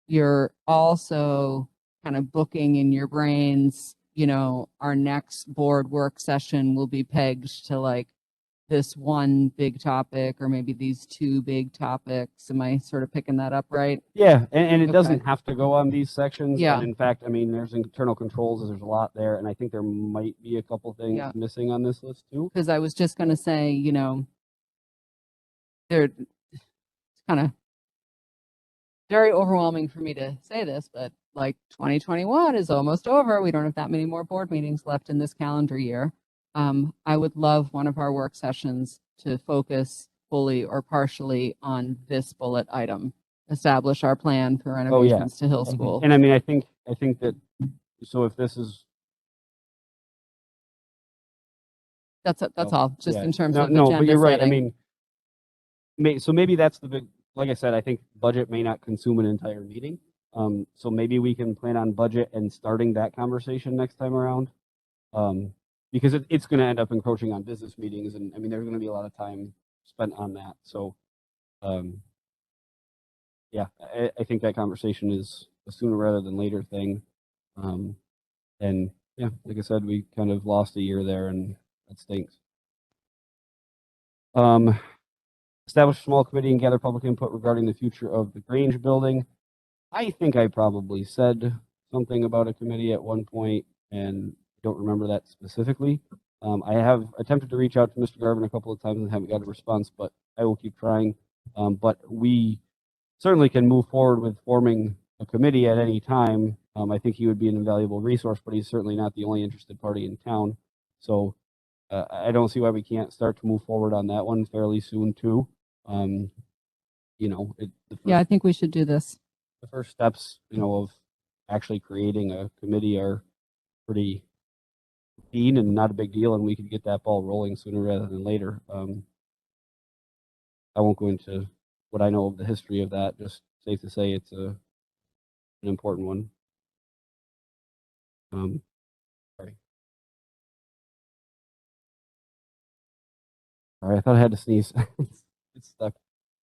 you're also kind of booking in your brains, our next board work session will be pegged to like this one big topic or maybe these 2 big topics. Am I sort of picking that up right? Yeah, and it Okay. doesn't have to go on these sections. Yeah. And in fact, I mean, there's internal controls, there's a lot there, and I think there might be a couple things Yeah. missing on this list too. Because I was just going to say, it's kind of very overwhelming for me to say this, but like 2021 is almost over. We don't have that many more board meetings left in this calendar year. I would love one of our work sessions to focus fully or partially on this bullet item. Establish our plan for Oh, yeah. renovations to Hill School. And I mean, I think that, so if this is, That's all, just yeah. in terms No, of no, agenda but you're right. I setting. mean, so maybe that's the big, like I said, I think budget may not consume an entire meeting. So maybe we can plan on budget and starting that conversation next time around. Because it's going to end up encroaching on business meetings, and I mean, there's going to be a lot of time spent on that. So, yeah, I think that conversation is a sooner rather than later thing. And yeah, like I said, we kind of lost a year there, and that stinks. Establish a small committee and gather public input regarding the future of the Grange building. I think I probably said something about a committee at one point, and don't remember that specifically. I have attempted to reach out to Mr. Garvin a couple of times and haven't got a response, but I will keep trying. But we certainly can move forward with forming a committee at any time. I think he would be an invaluable resource, but he's certainly not the only interested party in town. So I don't see why we can't start to move forward on that one fairly soon too. You know, Yeah, I think we should do this. the first steps, you know, of actually creating a committee are pretty keen and not a big deal, and we could get that ball rolling sooner rather than later. I won't go into what I know of the history of that. Just safe to say it's an important one. Sorry. All right, I thought I had to sneeze. It's stuck.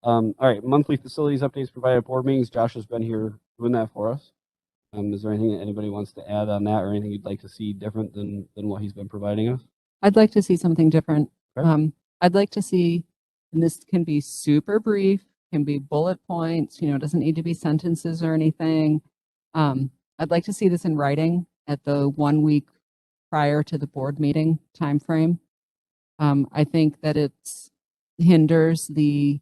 All right, monthly facilities updates provided at board meetings. Josh has been here doing that for us. Is there anything that anybody wants to add on that, or anything you'd like to see different than what he's been providing us? I'd like to see something different. Okay. I'd like to see, and this can be super brief, can be bullet points, it doesn't need to be sentences or anything. I'd like to see this in writing at the 1 week prior to the board meeting timeframe. I think that it hinders the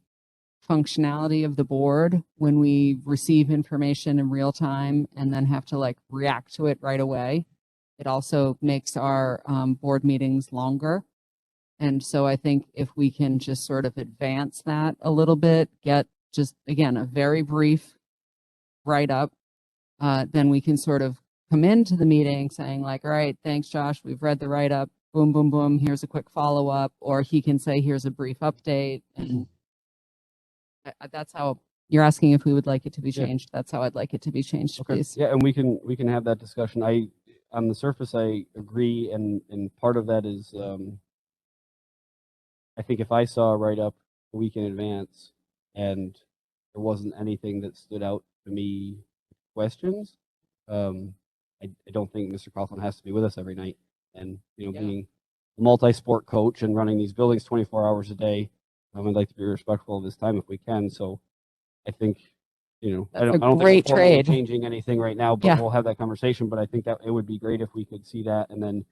functionality of the board when we receive information in real time and then have to react to it right away. It also makes our board meetings longer. And so I think if we can just sort of advance that a little bit, get just, again, a very brief write-up, then we can sort of come into the meeting saying all right, thanks, Josh, we've read the write-up, boom, boom, boom, here's a quick follow-up, or he can say, here's a brief update. And that's how you're asking if we would like it to be changed. That's how I'd like it to be changed, Okay. please. Yeah, and we can have that discussion. On the surface, I agree, and part of that is I think if I saw a write-up a week in advance and there wasn't anything that stood out to me, questions, I don't think Mr. Coughlin has to be with us every night. And being a multi-sport coach and running these buildings 24 hours a day, I'd like to be respectful of his time if we can. So I think, I don't think we're formally changing anything right now, but we'll have that conversation. But I think that it would be great if we could see that and then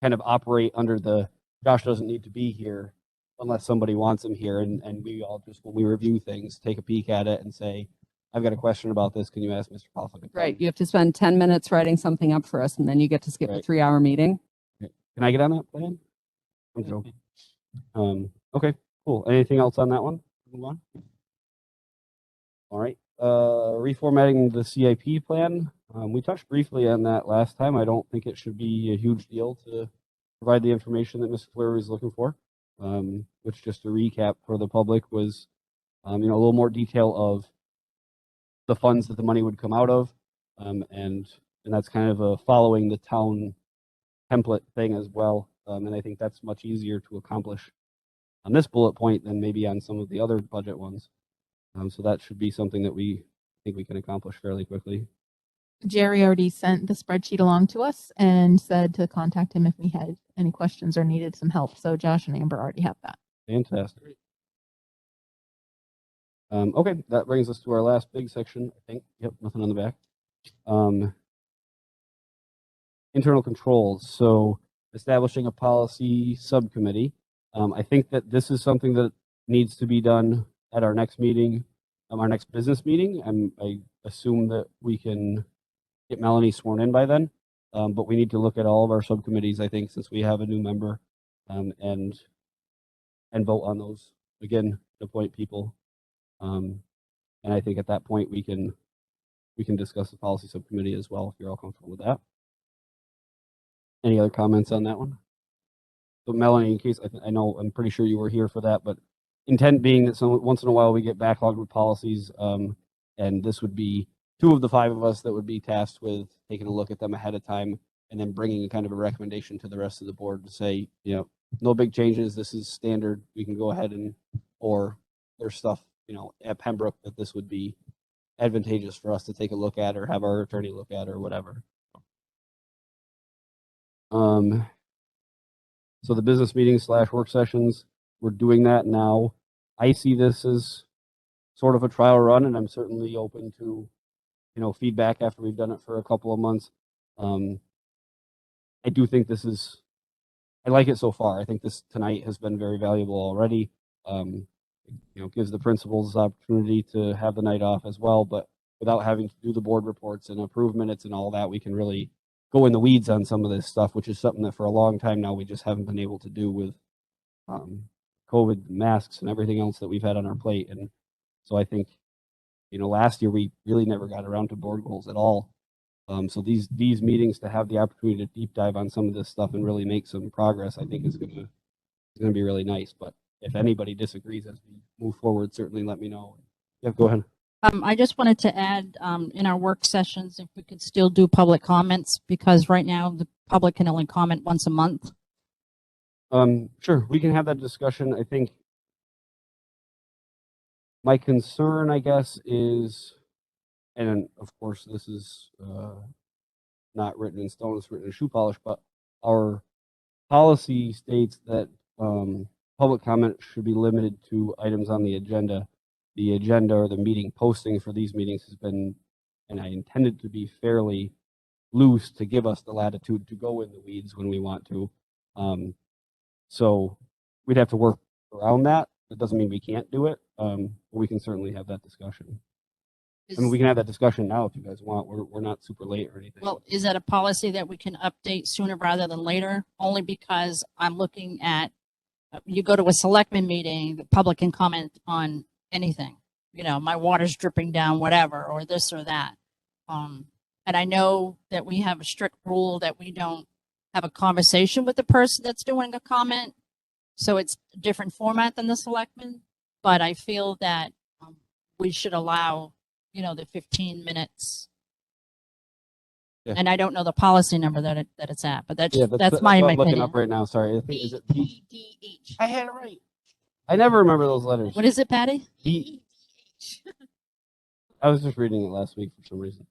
kind of operate under the Josh doesn't need to be here unless somebody wants him here. And we all just, when we review things, take a peek at it and say, I've got a question about this. Can you ask Mr. Coughlin? Right. You have to spend 10 minutes writing something up for us, and then you get to skip a 3-hour meeting. Can I get on that plan? I'm joking. Okay, cool. Anything else on that one? Move on. All right. Reformatting the CIP plan. We touched briefly on that last time. I don't think it should be a huge deal to provide the information that Mr. Cleary is looking for, which, just to recap for the public, was a little more detail of the funds that the money would come out of, and that's kind of a following the town template thing as well. And I think that's much easier to accomplish on this bullet point than maybe on some of the other budget ones. So that should be something that we think we can accomplish fairly quickly. Jerry already sent the spreadsheet along to us and said to contact him if we had any questions or needed some help. So Josh and Amber already have that. Fantastic. Okay, that brings us to our last big section, I think. Yep, nothing on the back. Internal controls. So establishing a policy subcommittee. I think that this is something that needs to be done at our next meeting, our next business meeting. I assume that we can get Melanie sworn in by then. But we need to look at all of our subcommittees, I think, since we have a new member, and vote on those again, appoint people. And I think at that point we can discuss the policy subcommittee as well if you're all comfortable with that. Any other comments on that one? So Melanie, in case I know I'm pretty sure you were here for that, but intent being that once in a while we get backlogged with policies, and this would be 2 of the 5 of us that would be tasked with taking a look at them ahead of time and then bringing kind of a recommendation to the rest of the board to say, you know, no big changes. This is standard. We can go ahead and, or there's stuff, you know, at Pembroke that this would be advantageous for us to take a look at or have our attorney look at or whatever. So the business meetings / work sessions, we're doing that now. I see this as sort of a trial run, and I'm certainly open to, you know, feedback after we've done it for a couple of months. I do think this is, I like it so far. I think this tonight has been very valuable already. You know, gives the principals the opportunity to have the night off as well, but without having to do the board reports and approve minutes and all that, we can really go in the weeds on some of this stuff, which is something that for a long time now we just haven't been able to do with COVID masks and everything else that we've had on our plate. And so I think, you know, last year we really never got around to board goals at all. So these meetings, to have the opportunity to deep dive on some of this stuff and really make some progress, I think is going to be really nice. But if anybody disagrees as we move forward, certainly let me know. Yeah, go ahead. I just wanted to add, in our work sessions, if we could still do public comments, because right now the public can only comment once a month. Sure, we can have that discussion. I think my concern, I guess, is, and of course this is not written in stone, it's written in shoe polish, but our policy states that public comment should be limited to items on the agenda. The agenda or the meeting posting for these meetings has been, and I intended to be fairly loose to give us the latitude to go in the weeds when we want to. So we'd have to work around that. It doesn't mean we can't do it. But we can certainly have that discussion. I mean, we can have that discussion now if you guys want. We're not super late or anything. Well, is that a policy that we can update sooner rather than later? Only because I'm looking at, you go to a selectman meeting, the public can comment on anything. You know, my water's dripping down, whatever, or this or that. And I know that we have a strict rule that we don't have a conversation with the person that's doing a comment. So it's a different format than the selectmen. But I feel that we should allow, you know, the 15 minutes. Yeah. And I don't know the policy number that it's at, but that's Yeah, that's my what I'm looking opinion. up right now. Sorry, I think, is it P? BDH. I had it right. I never remember those letters. What is it, Patty? B. I was just reading it last week for some reason.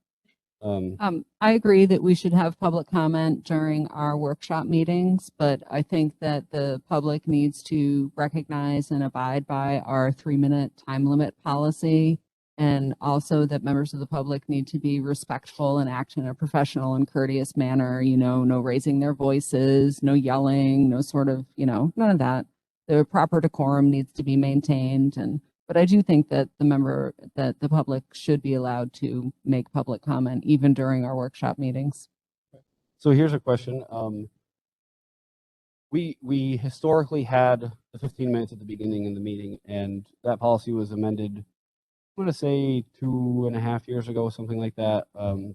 I agree that we should have public comment during our workshop meetings, but I think that the public needs to recognize and abide by our 3-minute time limit policy. And also that members of the public need to be respectful and act in a professional and courteous manner, you know, no raising their voices, no yelling, no sort of, you know, none of that. The proper decorum needs to be maintained. But I do think that the public should be allowed to make public comment even during our workshop meetings. So here's a question. We historically had the 15 minutes at the beginning of the meeting, and that policy was amended, I'm going to say 2.5 years ago, something like that,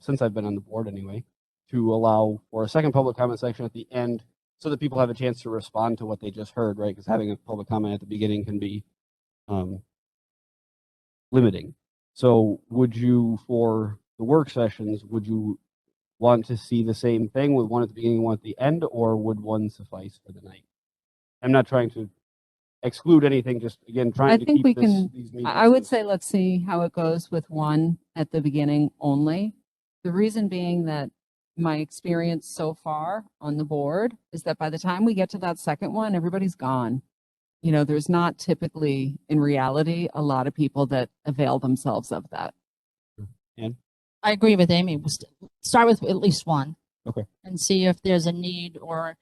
since I've been on the board anyway, to allow for a second public comment section at the end so that people have a chance to respond to what they just heard, right? Because having a public comment at the beginning can be limiting. So would you, for the work sessions, would you want to see the same thing with one at the beginning, one at the end, or would one suffice for the night? I'm not trying to exclude anything, just again, trying I to think keep we this, can, these meetings. I would say let's see how it goes with one at the beginning only. The reason being that my experience so far on the board is that by the time we get to that second one, everybody's gone. You know, there's not typically, in reality, a lot of people that avail themselves of that. And I agree with Amy. We'll start with at least one. Okay. And see if there's a need or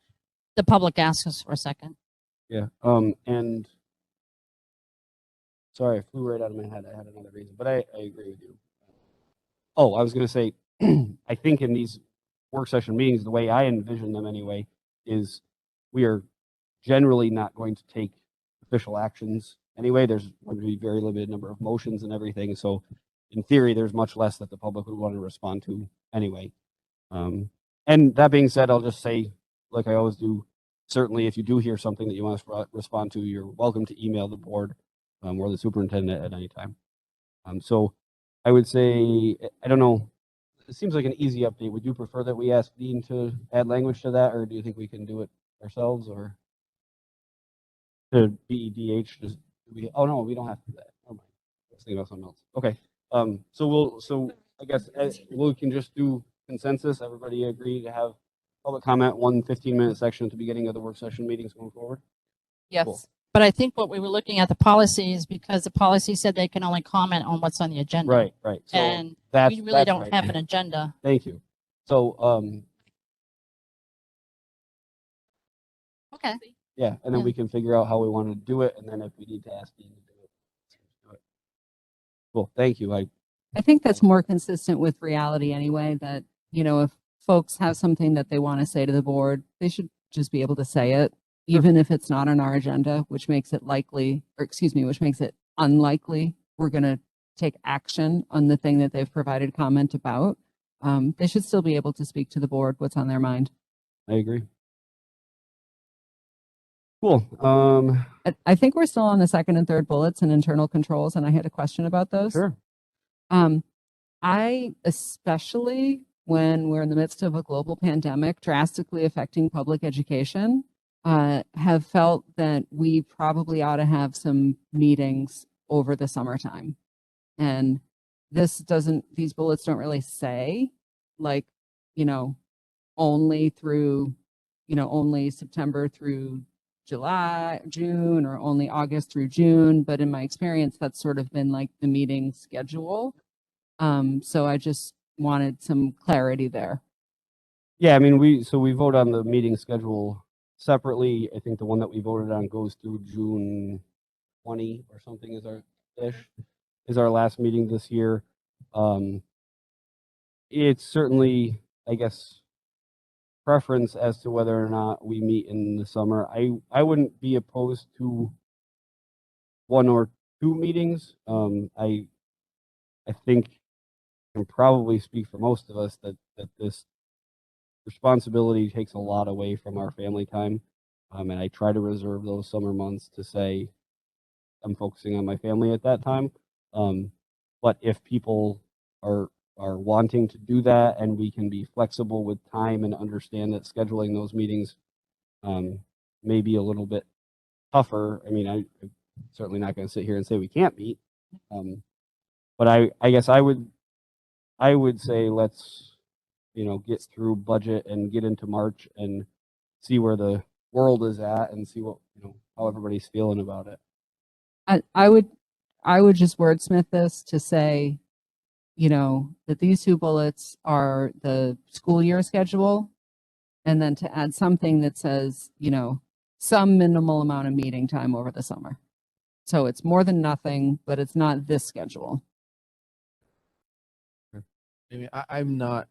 the public asks us for a second. yeah, and sorry, I flew right out of my head. I had another reason, but I agree with you. Oh, I was going to say, I think in these work session meetings, the way I envision them anyway, is we are generally not going to take official actions anyway. There's going to be very limited number of motions and everything. So in theory, there's much less that the public would want to respond to anyway. And that being said, I'll just say, like I always do, certainly if you do hear something that you want us to respond to, you're welcome to email the board or the superintendent at any time. So I would say, I don't know, it seems like an easy update. Would you prefer that we ask Dean to add language to that, or do you think we can do it ourselves, or to BEDH? Just oh no, we don't have to do that. Oh my, I was thinking about something else. Okay. So I guess we can just do consensus. Everybody agree to have public comment, 1 15-minute section at the beginning of the work session meetings going forward? Yes. Cool. But I think what we were looking at the policy is because the policy said they can only comment on what's on the agenda. Right. So And that's, we really don't right. have an agenda. Thank you. So, Okay. yeah, and then we can figure out how we want to do it, and then if we need to ask Dean to do it, let's do it. Cool. Thank you. I think that's more consistent with reality anyway, that, if folks have something that they want to say to the board, they should just be able to say it, even if it's not on our agenda, which makes it which makes it unlikely we're going to take action on the thing that they've provided comment about. They should still be able to speak to the board what's on their mind. I agree. Cool. I think we're still on the second and third bullets and internal controls, and I had a question about those. Sure. I, especially when we're in the midst of a global pandemic drastically affecting public education, have felt that we probably ought to have some meetings over the summertime. And these bullets don't really say like, only September through July, June, or only August through June. But in my experience, that's sort of been like the meeting schedule. So I just wanted some clarity there. Yeah, I mean, we vote on the meeting schedule separately. I think the one that we voted on goes through June 20 or something is our last meeting this year. It's certainly, I guess, preference as to whether or not we meet in the summer. I wouldn't be opposed to 1 or 2 meetings. I think I can probably speak for most of us that this responsibility takes a lot away from our family time. And I try to reserve those summer months to say I'm focusing on my family at that time. But if people are wanting to do that, and we can be flexible with time and understand that scheduling those meetings may be a little bit tougher. I mean, I'm certainly not going to sit here and say we can't meet. But I guess I would say let's, get through budget and get into March and see where the world is at and see what, how everybody's feeling about it. I would just wordsmith this to say, that these 2 bullets are the school year schedule, and then to add something that says, some minimal amount of meeting time over the summer. So it's more than nothing, but it's not this schedule. I mean, I'm not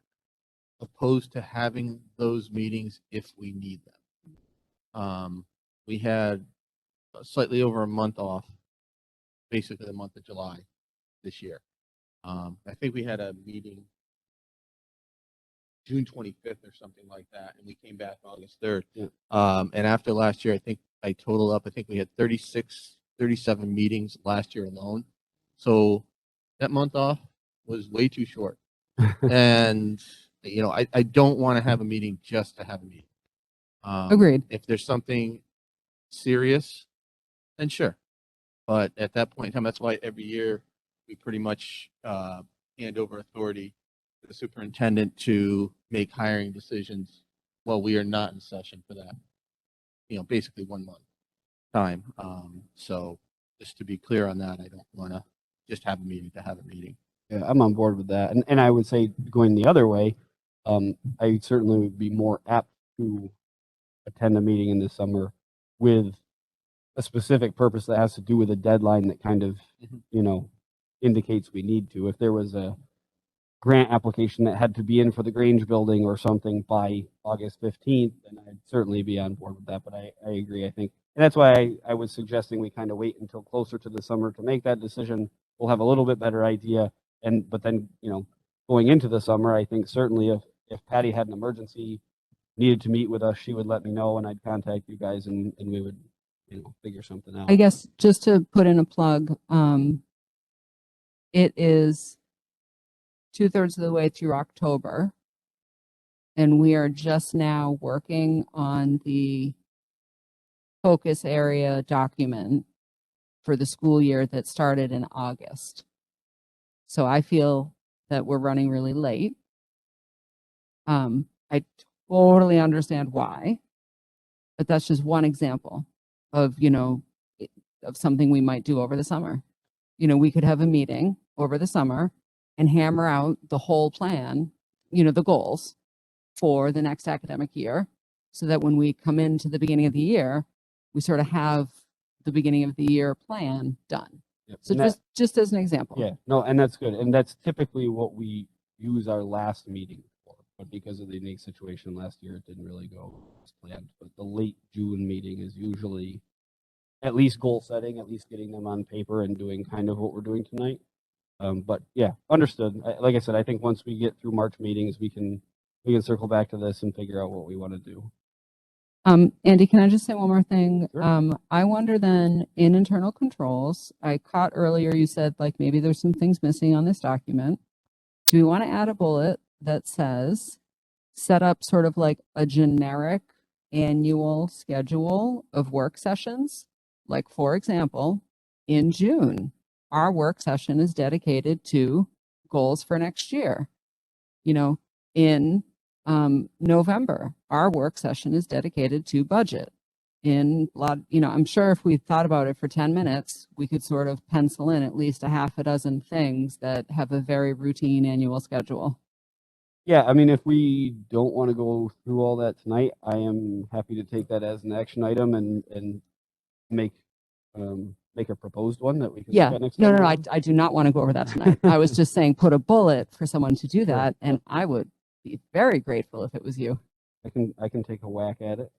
opposed to having those meetings if we need them. We had slightly over a month off, basically the month of July this year. I think we had a meeting June 25th or something like that, and we came back August 3rd. Yeah. And after last year, I think I total up, I think we had 37 meetings last year alone. So that month off was way too short. And, I don't want to have a meeting just to have a meeting. Agreed. If there's something serious, then sure. But at that point in time, that's why every year we pretty much hand over authority to the superintendent to make hiring decisions while we are not in session for that, basically 1 month time. So just to be clear on that, I don't want to just have a meeting to have a meeting. Yeah, I'm on board with that. And I would say going the other way, I certainly would be more apt to attend a meeting in the summer with a specific purpose that has to do with a deadline that kind of, indicates we need to. If there was a grant application that had to be in for the Grange building or something by August 15th, then I'd certainly be on board with that. But I agree. I think, and that's why I was suggesting we kind of wait until closer to the summer to make that decision. We'll have a little bit better idea. But then, going into the summer, I think certainly if Patty had an emergency, needed to meet with us, she would let me know and I'd contact you guys and we would, figure something out. I guess just to put in a plug, it is 2/3 of the way through October, and we are just now working on the focus area document for the school year that started in August. So I feel that we're running really late. I totally understand why, but that's just one example of, of something we might do over the summer. We could have a meeting over the summer and hammer out the whole plan, the goals for the next academic year, so that when we come into the beginning of the year, we sort of have the beginning of the year plan done. Yep. So just as an example. Yeah, no, and that's good. And that's typically what we use our last meeting for. But because of the unique situation last year, it didn't really go as planned. But the late June meeting is usually at least goal setting, at least getting them on paper and doing kind of what we're doing tonight. But yeah, understood. Like I said, I think once we get through March meetings, we can circle back to this and figure out what we want to do. Andy, can I just say one more thing? Sure. I wonder then in internal controls, I caught earlier you said like maybe there's some things missing on this document. Do we want to add a bullet that says set up sort of like a generic annual schedule of work sessions? Like, for example, in June, our work session is dedicated to goals for next year. In November, our work session is dedicated to budget. I'm sure if we thought about it for 10 minutes, we could sort of pencil in at least a half a dozen things that have a very routine annual schedule. Yeah, I mean, if we don't want to go through all that tonight, I am happy to take that as an action item and make a proposed one that we can Yeah, look at next no, time. I do not want to go over that tonight. I was just saying put a bullet for someone to do Sure. that, and I would be very grateful if it was you. I can take a whack at it.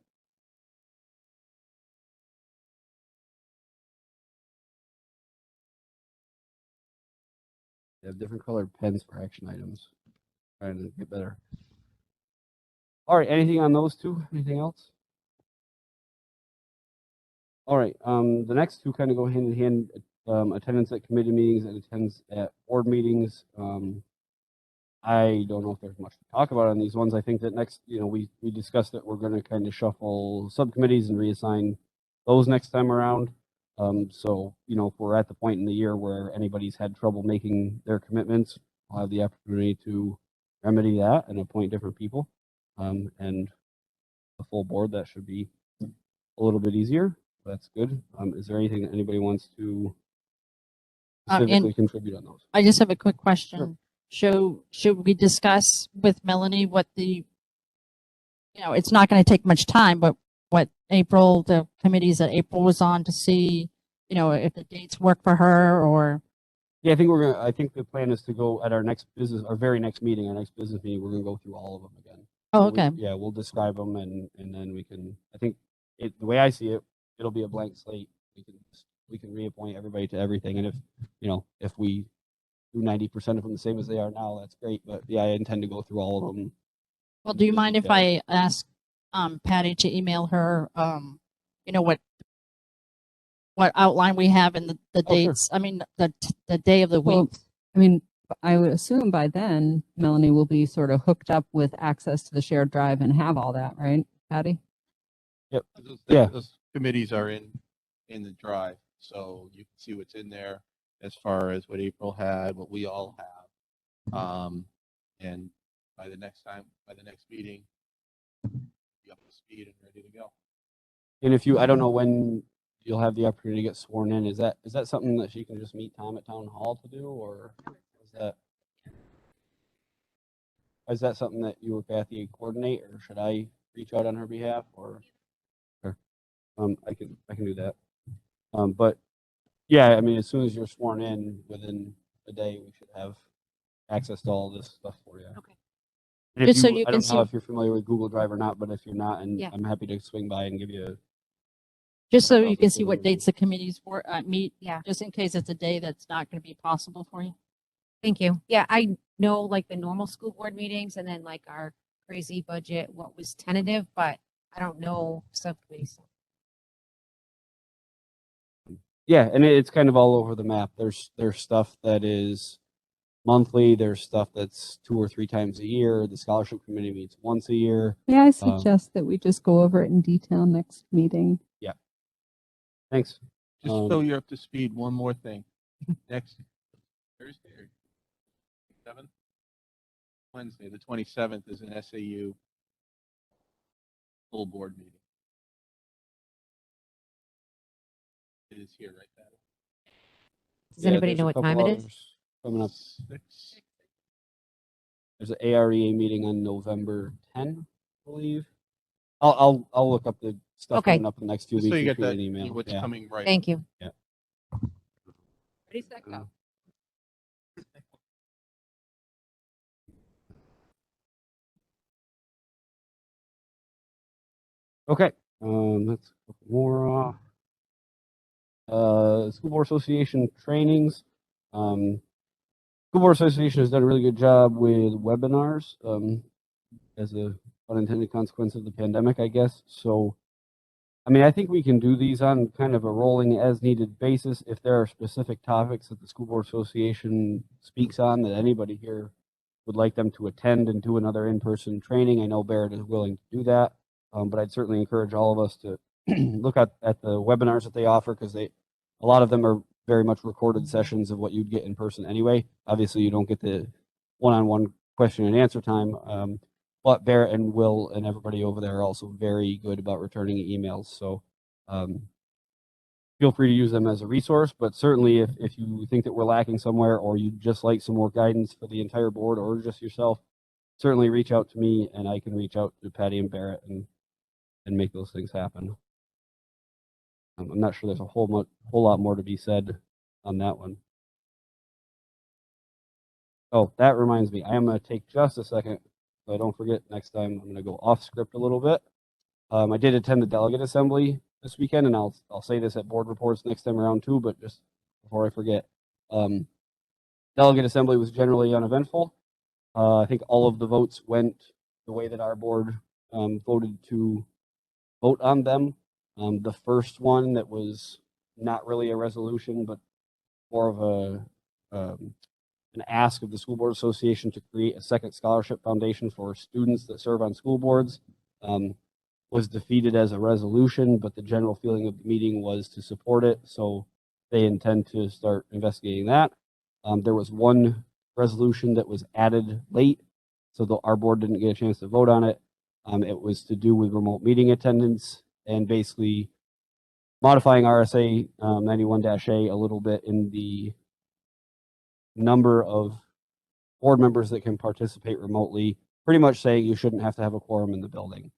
They have different colored pens for action items. Trying to get better. All right, anything on those two? Anything else? All right, the next two kind of go hand in hand. Attendance at committee meetings and attendance at board meetings. I don't know if there's much to talk about on these ones. I think that next, we discussed that we're going to kind of shuffle subcommittees and reassign those next time around. So, if we're at the point in the year where anybody's had trouble making their commitments, I'll have the opportunity to remedy that and appoint different people. And the full board, that should be a little bit easier. That's good. Is there anything that anybody wants to specifically contribute on those? I just have a quick question. Sure. Should we discuss with Melanie what it's not going to take much time, but what the committees that April was on to see, if the dates work for her or. Yeah, I think the plan is to go at our very next meeting, our next business meeting, we're going to go through all of them again. Oh, okay. We'll describe them and then we can, I think the way I see it, it'll be a blank slate. We can reappoint everybody to everything. And if we do 90% of them the same as they are now, that's great. But yeah, I intend to go through all of them. Well, do you mind if I ask Patty to email her, what outline we have and the dates? Sure. I mean, the day of the week. I mean, I would assume by then Melanie will be sort of hooked up with access to the shared drive and have all that, right, Patty? Yep. Those committees are in the drive, so you can see what's in there as far as what April had, what we all have. And by the next meeting, be up to speed and ready to go. And I don't know when you'll have the opportunity to get sworn in. Is that something that she can just meet Tom at town hall to do, or is that something that you or Kathy coordinate, or should I reach out on her behalf, or? Sure. I can do that. But yeah, I mean, as soon as you're sworn in, within a day, we should have access to all this stuff for you. Okay. And Just so you I can don't know see- if you're familiar with Google Drive or not, but if you're not, and Yeah. I'm happy to swing by and give you Just so you I'll can just see go what over dates the committees meet, Yeah. just in case it's a day that's not going to be possible for you. Thank you. Yeah, I know like the normal school board meetings and then like our crazy budget, what was tentative, but I don't know subcommittees. Yeah, and it's kind of all over the map. There's stuff that is monthly. There's stuff that's 2 or 3 times a year. The scholarship committee meets once a year. May I suggest that we just go over it in detail next meeting? Thanks. Just so Um, you're up to speed, one more thing. Next Thursday or 7th? Wednesday, the 27th is an SAU full board meeting. It is here, right? That Does anybody there's know a what couple time it is? others coming up. 6. There's an AREA meeting on November 10, I believe. I'll look up the stuff Okay. coming up in the next few Just so weeks you and get shoot that, an email. what's Yeah. coming right. Thank you. Yeah. Ready, set, go. Okay. Let's look more. School Board Association trainings. School Board Association has done a really good job with webinars as a unintended consequence of the pandemic, I guess. So, I mean, I think we can do these on kind of a rolling as needed basis. If there are specific topics that the School Board Association speaks on that anybody here would like them to attend and do another in-person training, I know Barrett is willing to do that. But I'd certainly encourage all of us to look at the webinars that they offer, because a lot of them are very much recorded sessions of what you'd get in person anyway. Obviously, you don't get the one-on-one question and answer time. But Barrett and Will and everybody over there are also very good about returning emails. So feel free to use them as a resource. But certainly, if you think that we're lacking somewhere, or you'd just like some more guidance for the entire board or just yourself, certainly reach out to me, and I can reach out to Patty and Barrett and make those things happen. I'm not sure there's a whole lot more to be said on that one. Oh, that reminds me, I am going to take just a second, so I don't forget next time. I'm going to go off script a little bit. I did attend the delegate assembly this weekend, and I'll say this at board reports next time around too, but just before I forget, delegate assembly was generally uneventful. I think all of the votes went the way that our board voted to vote on them. The first one that was not really a resolution, but more of an ask of the School Board Association to create a second scholarship foundation for students that serve on school boards, was defeated as a resolution, but the general feeling of the meeting was to support it. So they intend to start investigating that. There was one resolution that was added late, so our board didn't get a chance to vote on it. It was to do with remote meeting attendance and basically modifying RSA 91-A a little bit in the number of board members that can participate remotely, pretty much saying you shouldn't have to have a quorum in the building.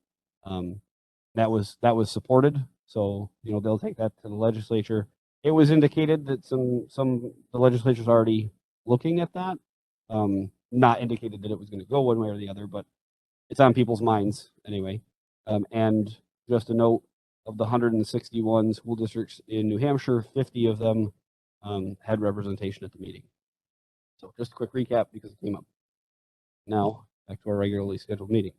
That was supported. So, they'll take that to the legislature. It was indicated that the legislature's already looking at that. Not indicated that it was going to go one way or the other, but it's on people's minds anyway. And just a note, of the 161 school districts in New Hampshire, 50 of them had representation at the meeting. So just a quick recap because it came up. Now, back to our regularly scheduled meeting.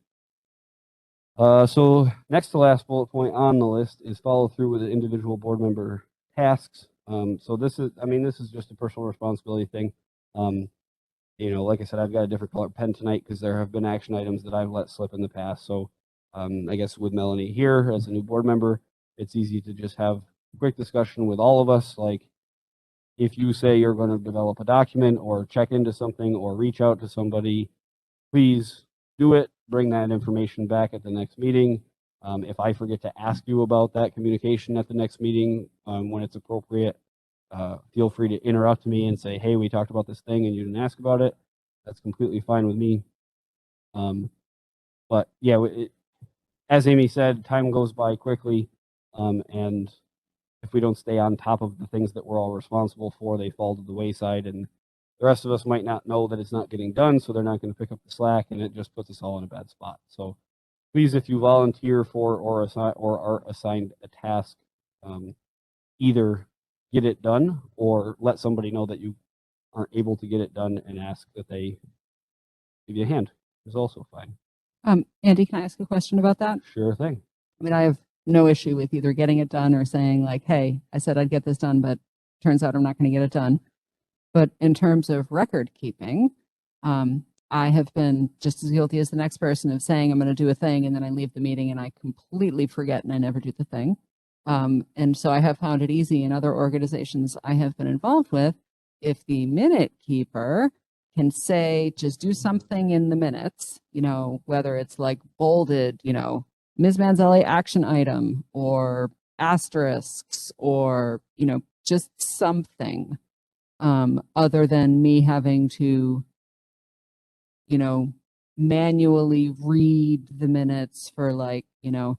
So next to last bullet point on the list is follow through with the individual board member tasks. So this is just a personal responsibility thing. Like I said, I've got a different color pen tonight because there have been action items that I've let slip in the past. So I guess with Melanie here as a new board member, it's easy to just have a quick discussion with all of us. Like, if you say you're going to develop a document or check into something or reach out to somebody, please do it. Bring that information back at the next meeting. If I forget to ask you about that communication at the next meeting when it's appropriate, feel free to interrupt me and say, hey, we talked about this thing and you didn't ask about it. That's completely fine with me. But yeah, as Amy said, time goes by quickly. And if we don't stay on top of the things that we're all responsible for, they fall to the wayside. And the rest of us might not know that it's not getting done, so they're not going to pick up the slack, and it just puts us all in a bad spot. So please, if you volunteer for or are assigned a task, either get it done or let somebody know that you aren't able to get it done and ask that they give you a hand. Is also fine. Andy, can I ask a question about that? Sure thing. I mean, I have no issue with either getting it done or saying like, hey, I said I'd get this done, but turns out I'm not going to get it done. But in terms of record keeping, I have been just as guilty as the next person of saying I'm going to do a thing and then I leave the meeting and I completely forget and I never do the thing. And so I have found it easy in other organizations I have been involved with. If the minute keeper can say, just do something in the minutes, you know, whether it's like bolded, you know, Ms. Manzelli action item or asterisks or, you know, just something other than me having to, you know, manually read the minutes for like, you know,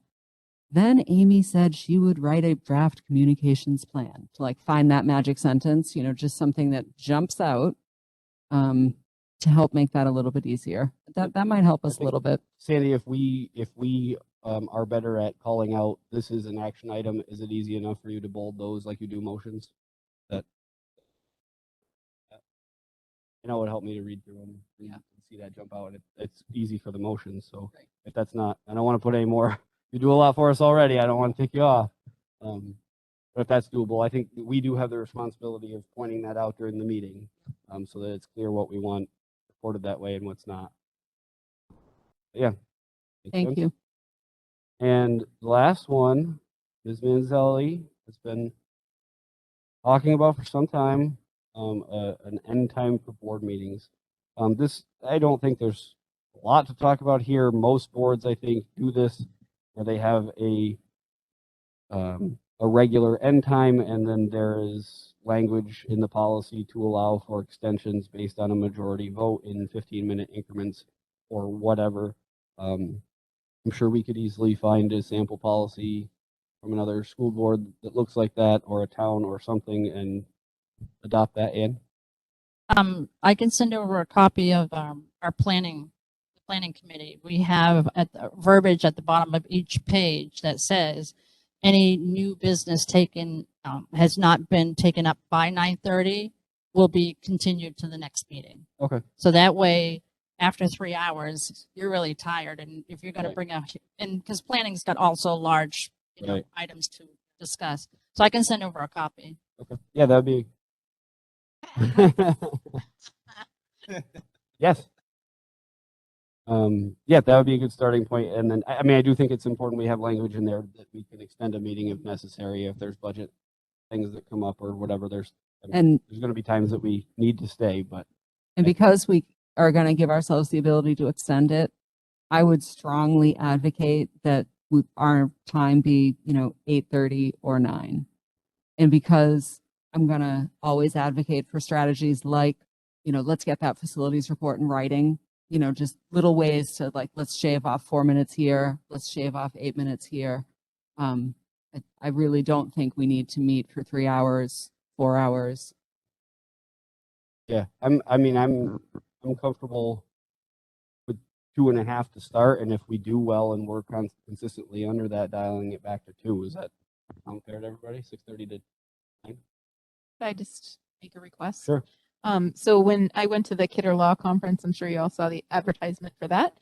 then Amy said she would write a draft communications plan to like find that magic sentence, you know, just something that jumps out to help make that a little bit easier. That might help us a little bit. Sandy, if we are better at calling out, this is an action item, is it easy enough for you to bold those like you do motions? That you know, it would help me to read through them and see that jump out. It's easy for the motions. So if that's not, I don't want to put any more. You do a lot for us already. I don't want to take you off. But if that's doable, I think we do have the responsibility of pointing that out during the meeting, so that it's clear what we want reported that way and what's not. But yeah. Thank you. And the last one, Ms. Manzelli has been talking about for some time, an end time for board meetings. This, I don't think there's a lot to talk about here. Most boards, I think, do this where they have a regular end time, and then there is language in the policy to allow for extensions based on a majority vote in 15-minute increments or whatever. I'm sure we could easily find a sample policy from another school board that looks like that, or a town or something, and adopt that in. I can send over a copy of our planning committee. We have at the verbiage at the bottom of each page that says any new business taken has not been taken up by 9:30 will be continued to the next meeting. Okay. So that way, after 3 hours, you're really tired, and if you're going to bring up, and because planning's got also large, you know, items to discuss, so I can send over a copy. Okay. Yeah, that'd be. Yes. Yeah, that would be a good starting point. And then, I mean, I do think it's important we have language in there that we can extend a meeting if necessary, if there's budget things that come up or whatever. There's going to be times that we need to stay, but. And because we are going to give ourselves the ability to extend it, I would strongly advocate that our time be, you know, 8:30 or 9. And because I'm going to always advocate for strategies like, you know, let's get that facilities report in writing, you know, just little ways to like, let's shave off 4 minutes here. Let's shave off 8 minutes here. I really don't think we need to meet for 3 hours, 4 hours. Yeah, I'm comfortable with 2.5 to start. And if we do well and work on consistently under that, dialing it back to 2. Is that sound fair to everybody? 6:30 to 9? Could I just make a request? Sure. So when I went to the Kidder Law Conference, I'm sure you all saw the advertisement for that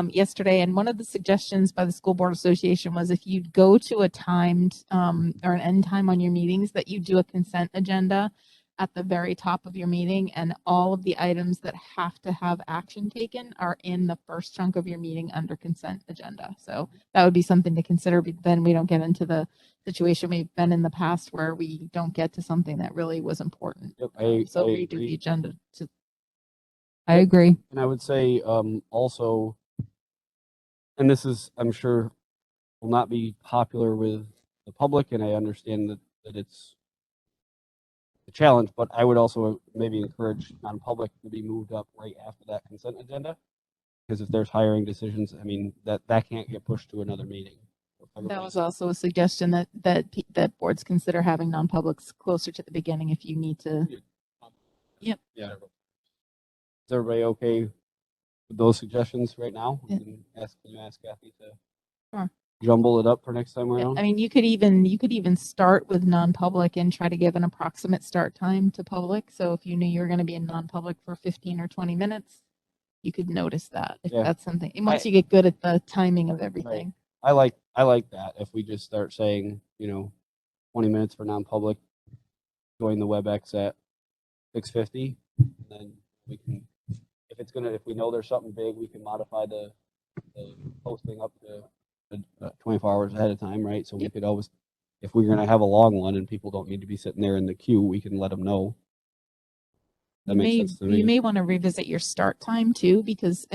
yesterday. And one of the suggestions by the School Board Association was if you go to a timed or an end time on your meetings, that you do a consent agenda at the very top of your meeting, and all of the items that have to have action taken are in the first chunk of your meeting under consent agenda. So that would be something to consider. But then we don't get into the situation we've been in the past where we don't get to something that really was important. Yep, so I redo agree. the agenda. I agree. And I would say also, and this is, I'm sure, will not be popular with the public, and I understand that it's a challenge, but I would also maybe encourage non-public to be moved up right after that consent agenda, because if there's hiring decisions, I mean, that can't get pushed to another meeting. That was also a suggestion that boards consider having non-publics closer to the beginning if you need to. Yep. Yeah. Is everybody okay with those suggestions right now? Yeah. Can you ask Kathy to Sure. jumble it up for next time around? I mean, you could even start with non-public and try to give an approximate start time to public. So if you knew you were going to be in non-public for 15 or 20 minutes, you could notice that if Yeah. that's something. And once you get good at the timing of everything. I like that. If we just start saying, 20 minutes for non-public, join the WebEx at 6:50, then we can, if we know there's something big, we can modify the posting up to 24 hours ahead of time, right? So we could always, if we're going to have a long one and people don't need to be sitting there in the queue, we can let them know. That makes sense to me. You may want to revisit your start time too, because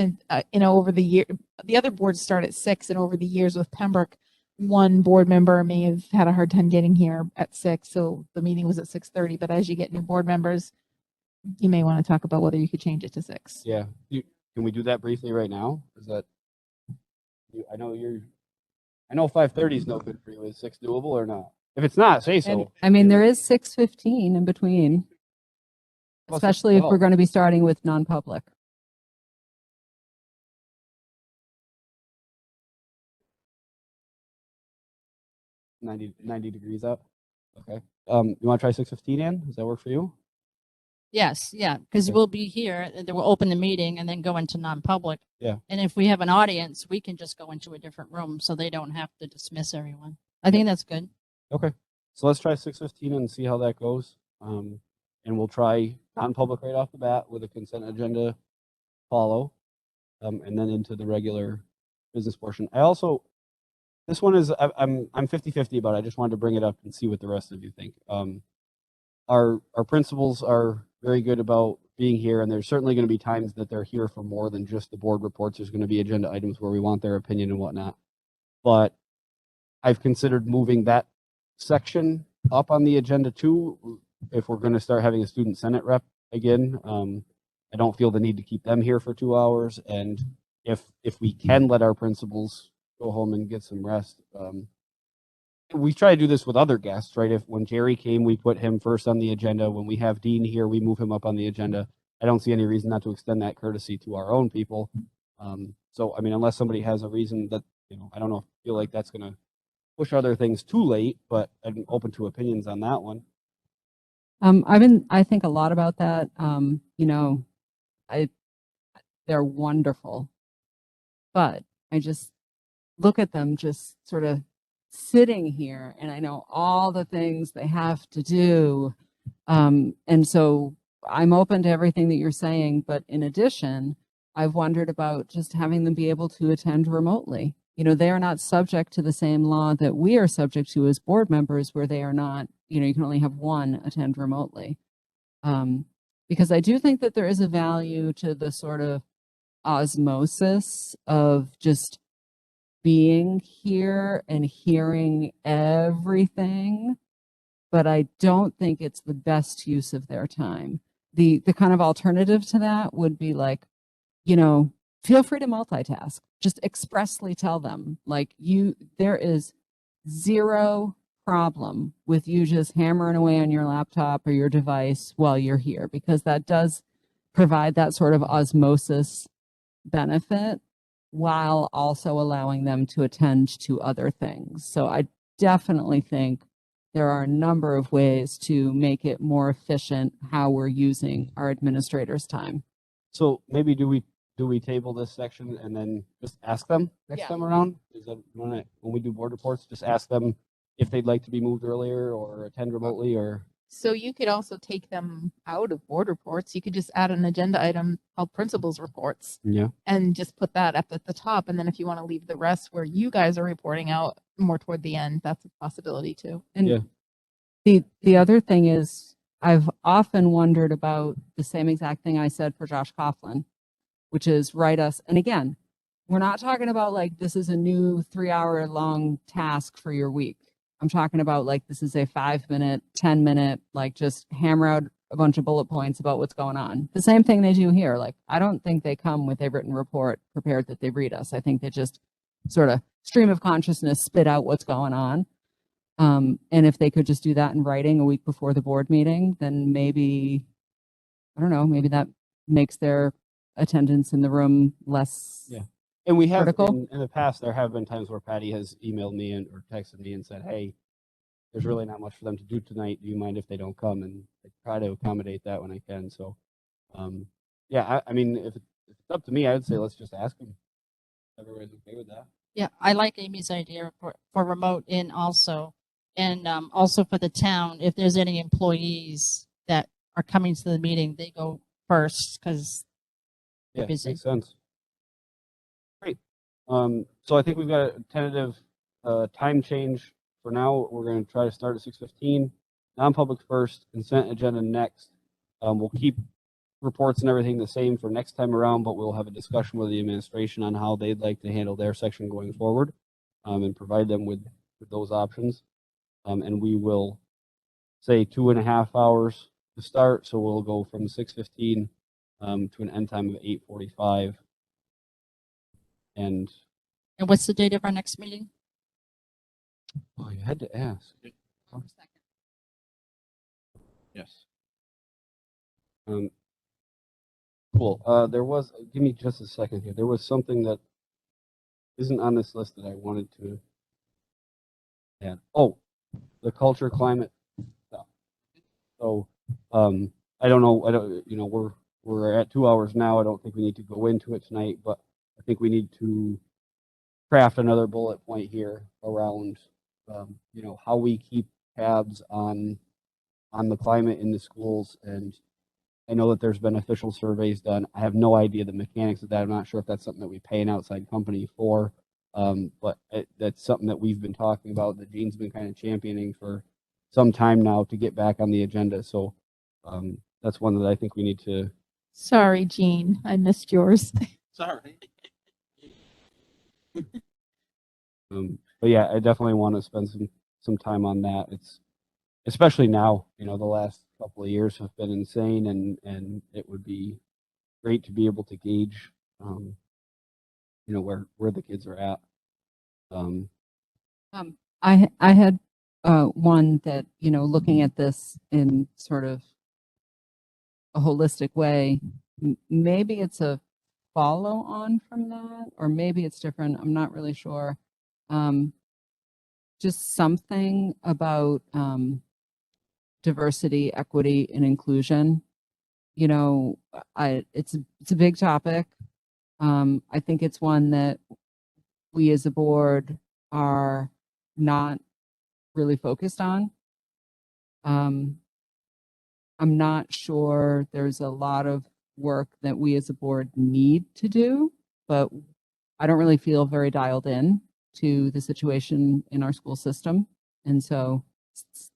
over the year, the other boards start at 6, and over the years with Pembroke, one board member may have had a hard time getting here at 6, so the meeting was at 6:30. But as you get new board members, you may want to talk about whether you could change it to 6. Yeah. Can we do that briefly right now? Is that, I know 5:30 is no good for you. Is 6 doable or not? If it's not, say so. And, I mean, there is 6:15 in between, Well, especially if well, we're going to be starting with non-public. Ninety degrees out. Okay. You want to try 6:15, Ann? Does that work for you? Yes, yeah, because Okay. we'll be here, and then we'll open the meeting and then go into non-public. Yeah. And if we have an audience, we can just go into a different room so they don't have to dismiss everyone. I think that's good. Okay. So let's try 6:15 and see how that goes. And we'll try non-public right off the bat with a consent agenda follow, and then into the regular business portion. This one is, I'm 50-50 about it. I just wanted to bring it up and see what the rest of you think. Our principals are very good about being here, and there's certainly going to be times that they're here for more than just the board reports. There's going to be agenda items where we want their opinion and whatnot. But I've considered moving that section up on the agenda too, if we're going to start having a student senate rep again. I don't feel the need to keep them here for 2 hours, and if we can let our principals go home and get some rest. We try to do this with other guests, right? When Jerry came, we put him first on the agenda. When we have Dean here, we move him up on the agenda. I don't see any reason not to extend that courtesy to our own people. So, I mean, unless somebody has a reason that, I don't know, feel like that's going to push other things too late, but I'm open to opinions on that one. I think a lot about that. They're wonderful, but I just look at them just sort of sitting here, and I know all the things they have to do. And so I'm open to everything that you're saying, but in addition, I've wondered about just having them be able to attend remotely. They are not subject to the same law that we are subject to as board members, where they are not, you can only have one attend remotely. Because I do think that there is a value to the sort of osmosis of just being here and hearing everything, but I don't think it's the best use of their time. The kind of alternative to that would be like, feel free to multitask. Just expressly tell them, like, there is zero problem with you just hammering away on your laptop or your device while you're here, because that does provide that sort of osmosis benefit while also allowing them to attend to other things. So I definitely think there are a number of ways to make it more efficient how we're using our administrators' time. So maybe do we table this section and then just ask them next time around? Is that when we do board reports, just ask them if they'd like to be moved earlier or attend remotely, or? So you could also take them out of board reports. You could just add an agenda item called principals reports. Yeah. And just put that up at the top. And then if you want to leave the rest where you guys are reporting out more toward the end, that's a possibility too. And the other thing is, I've often wondered about the same exact thing I said for Josh Coughlin, which is write us. And again, we're not talking about like, this is a new 3-hour long task for your week. I'm talking about like, this is a 5-minute, 10-minute, like just hammer out a bunch of bullet points about what's going on. The same thing they do here. Like, I don't think they come with a written report prepared that they read us. I think they just sort of stream of consciousness spit out what's going on. And if they could just do that in writing a week before the board meeting, then maybe, I don't know, maybe that makes their attendance in the room less. Yeah. And we have, Critical. in the past, there have been times where Patty has emailed me or texted me and said, hey, there's really not much for them to do tonight. Do you mind if they don't come? And I try to accommodate that when I can. So, yeah, I mean, if it's up to me, I would say let's just ask them. Everybody's okay with that? Yeah, I like Amy's idea for remote in also. And also for the town, if there's any employees that are coming to the meeting, they go first because Yeah, busy. makes sense. Great. So I think we've got a tentative time change for now. We're going to try to start at 6:15. Non-public first, consent agenda next. We'll keep reports and everything the same for next time around, but we'll have a discussion with the administration on how they'd like to handle their section going forward, and provide them with those options. And we will say 2.5 hours to start, so we'll go from 6:15 to an end time of 8:45. And what's the date of our next meeting? oh, you had to ask. Yes. Cool. There was, give me just a second here. There was something that isn't on this list that I wanted to add. Oh, the culture climate stuff. So, I don't know. We're at 2 hours now. I don't think we need to go into it tonight, but I think we need to craft another bullet point here around, how we keep tabs on the climate in the schools. And I know that there's been official surveys done. I have no idea the mechanics of that. I'm not sure if that's something that we pay an outside company for, but that's something that we've been talking about, that Gene's been kind of championing for some time now to get back on the agenda. So that's one that I think we need to. Sorry, Jean, I missed yours. Sorry. But yeah, I definitely want to spend some time on that. It's especially now, the last couple of years have been insane, and it would be great to be able to gauge, where the kids are at. I had one that, looking at this in sort of a holistic way, maybe it's a follow on from that, or maybe it's different. I'm not really sure. Just something about diversity, equity, and inclusion. It's a big topic. I think it's one that we as a board are not really focused on. I'm not sure there's a lot of work that we as a board need to do, but I don't really feel very dialed in to the situation in our school system. And so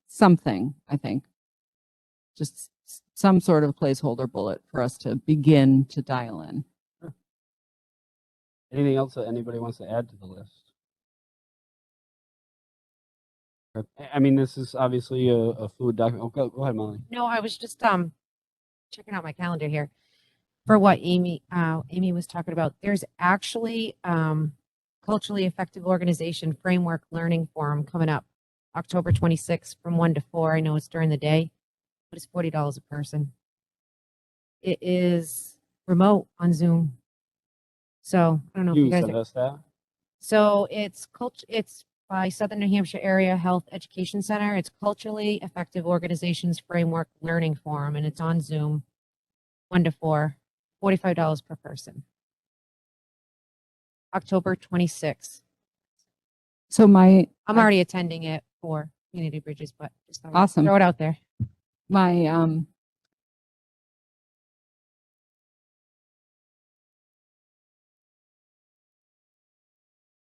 something, I think, just some sort of placeholder bullet for us to begin to dial in. Anything else that anybody wants to add to the list? I mean, this is obviously a fluid document. Oh, go ahead, Molly. No, I was just checking out my calendar here for what Amy was talking about. There's actually culturally effective organization framework learning forum coming up October 26th from 1 to 4. I know it's during the day, but it's $40 a person. It is remote on Zoom. So I don't know if You you guys sent us that. So it's by Southern New Hampshire Area Health Education Center. It's Culturally Effective Organizations Framework Learning Forum, and it's on Zoom, 1 to 4, $45 per person. October 26th. So I'm already attending it for Community Bridges, but just thought I'd Awesome. throw it out there. my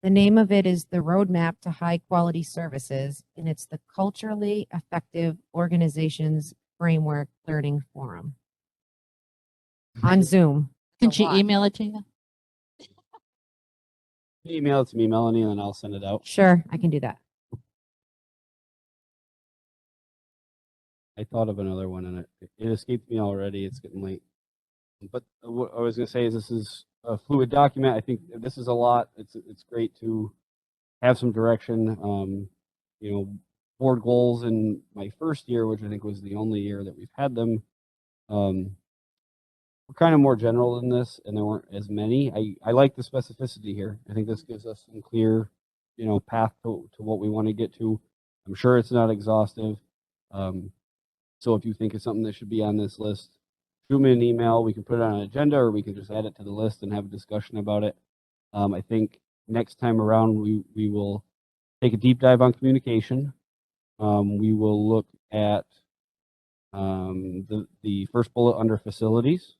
The name of it is the Roadmap to High Quality Services, and it's the Culturally Effective Organizations Framework Learning Forum on Zoom. Can It's a she lot. email it to you? Email it to me, Melanie, and then I'll send it out. Sure, I can do that. I thought of another one, and it escaped me already. It's getting late. But what I was going to say is this is a fluid document. I think this is a lot. It's great to have some direction. Board goals in my first year, which I think was the only year that we've had them. were kind of more general than this, and there weren't as many. I like the specificity here. I think this gives us some clear, path to what we want to get to. I'm sure it's not exhaustive. So if you think it's something that should be on this list, shoot me an email. We can put it on an agenda, or we can just add it to the list and have a discussion about it. I think next time around we will take a deep dive on communication. We will look at the first bullet under facilities,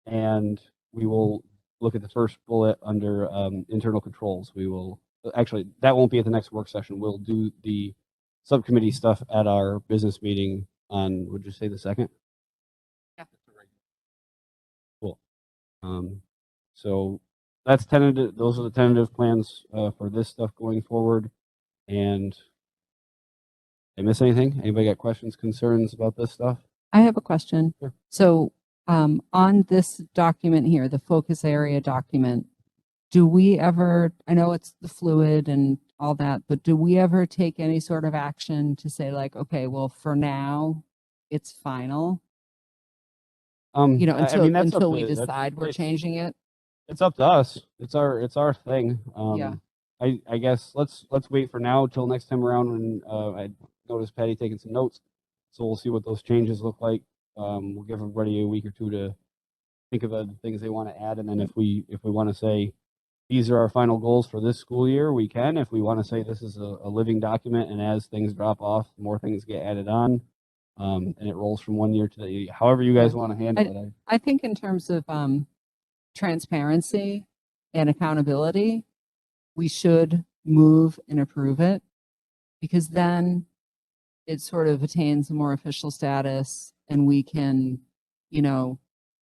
and we will look at the first bullet under internal controls. We will actually, that won't be at the next work session. We'll do the subcommittee stuff at our business meeting on, would you say the 2nd? Yeah. Cool. So that's tentative. Those are the tentative plans for this stuff going forward. And did I miss anything? Anybody got questions, concerns about this stuff? I have a question. Sure. So on this document here, the focus area document, do we ever, I know it's the fluid and all that, but do we ever take any sort of action to say like, okay, well, for now, it's final, I mean, that's up until we to- that's- decide we're it's- changing it? It's up to us. It's our thing. Yeah. I guess let's wait for now till next time around when I noticed Patty taking some notes. So we'll see what those changes look like. We'll give everybody a week or two to think of the things they want to add, and then if we want to say these are our final goals for this school year, we can. If we want to say this is a living document, and as things drop off, more things get added on, and it rolls from one year to the however you guys want to handle it. I think in terms of transparency and accountability, we should move and approve it, because then it sort of attains a more official status and we can,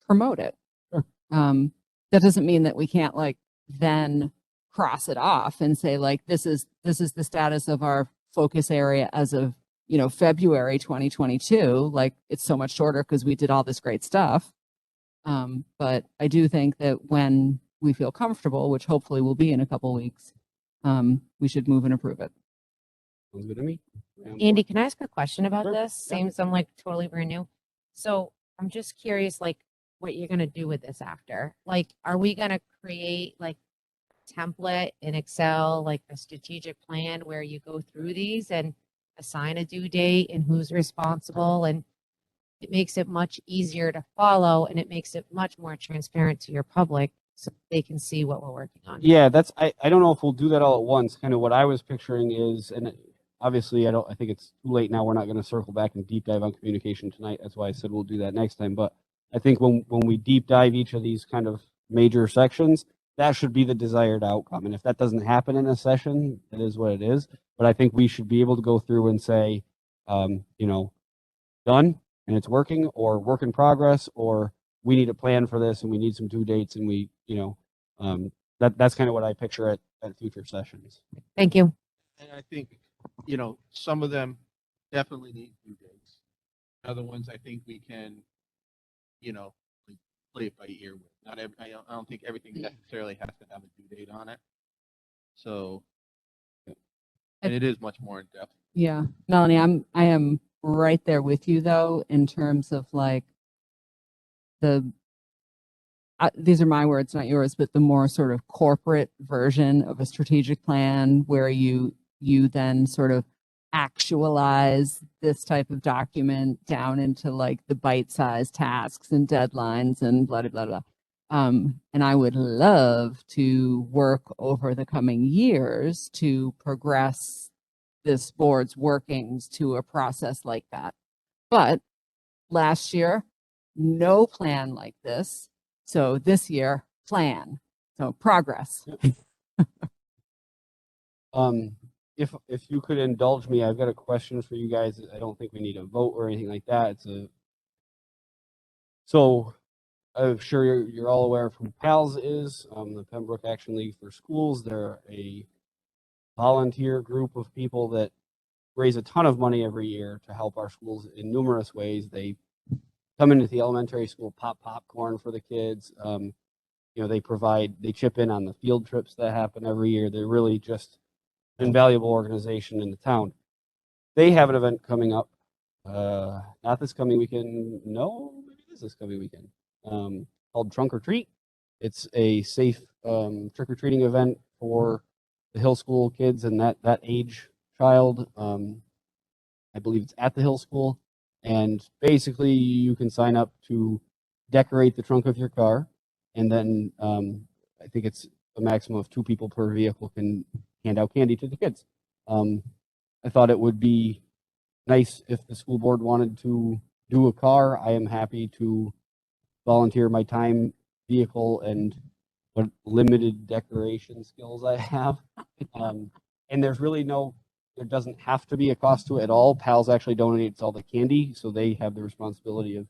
promote it. Sure. That doesn't mean that we can't like then cross it off and say like, this is the status of our focus area as of, February 2022. Like it's so much shorter because we did all this great stuff. But I do think that when we feel comfortable, which hopefully will be in a couple weeks, we should move and approve it. Sounds good to me. Andy, can I ask a question about Sure. this? Yeah. Seems I'm like totally brand new. So I'm just curious, like what you're gonna do with this after. Like, are we gonna create like a template in Excel, like a strategic plan where you go through these and assign a due date and who's responsible, and it makes it much easier to follow, and it makes it much more transparent to your public so they can see what we're working on. Yeah, I don't know if we'll do that all at once. Kind of what I was picturing is, and obviously I think it's too late now. We're not going to circle back and deep dive on communication tonight. That's why I said we'll do that next time. But I think when we deep dive each of these kind of major sections, that should be the desired outcome. And if that doesn't happen in a session, it is what it is. But I think we should be able to go through and say, done and it's working, or work in progress, or we need a plan for this and we need some due dates, and we, that's kind of what I picture at future sessions. Thank you. And I think, some of them definitely need due dates. Other ones, I think we can, like, play it by ear with. Not every, I don't think everything necessarily has to have a due date on it. So, and it is much more in depth. Yeah, Melanie, I am right there with you though, in terms of like these are my words, not yours, but the more sort of corporate version of a strategic plan where you then sort of actualize this type of document down into like the bite-sized tasks and deadlines and blah, blah, blah. And I would love to work over the coming years to progress this board's workings to a process like that. But last year, no plan like this. So this year, plan. So progress. If you could indulge me, I've got a question for you guys. I don't think we need a vote or anything like that. So I'm sure you're all aware of who PALS is, the Pembroke Action League for Schools. They're a volunteer group of people that raise a ton of money every year to help our schools in numerous ways. They come into the elementary school, pop popcorn for the kids. They chip in on the field trips that happen every year. They're really just an invaluable organization in the town. They have an event coming up, not this coming weekend, no, maybe is this coming weekend, called Trunk or Treat. It's a safe trick or treating event for the Hill School kids and that age child. I believe it's at the Hill School, and basically you can sign up to decorate the trunk of your car, and then I think it's a maximum of 2 people per vehicle can hand out candy to the kids. I thought it would be nice if the school board wanted to do a car. I am happy to volunteer my time, vehicle, and what limited decoration skills I have. And there's really there doesn't have to be a cost to it at all. PALS actually donates all the candy, so they have the responsibility of,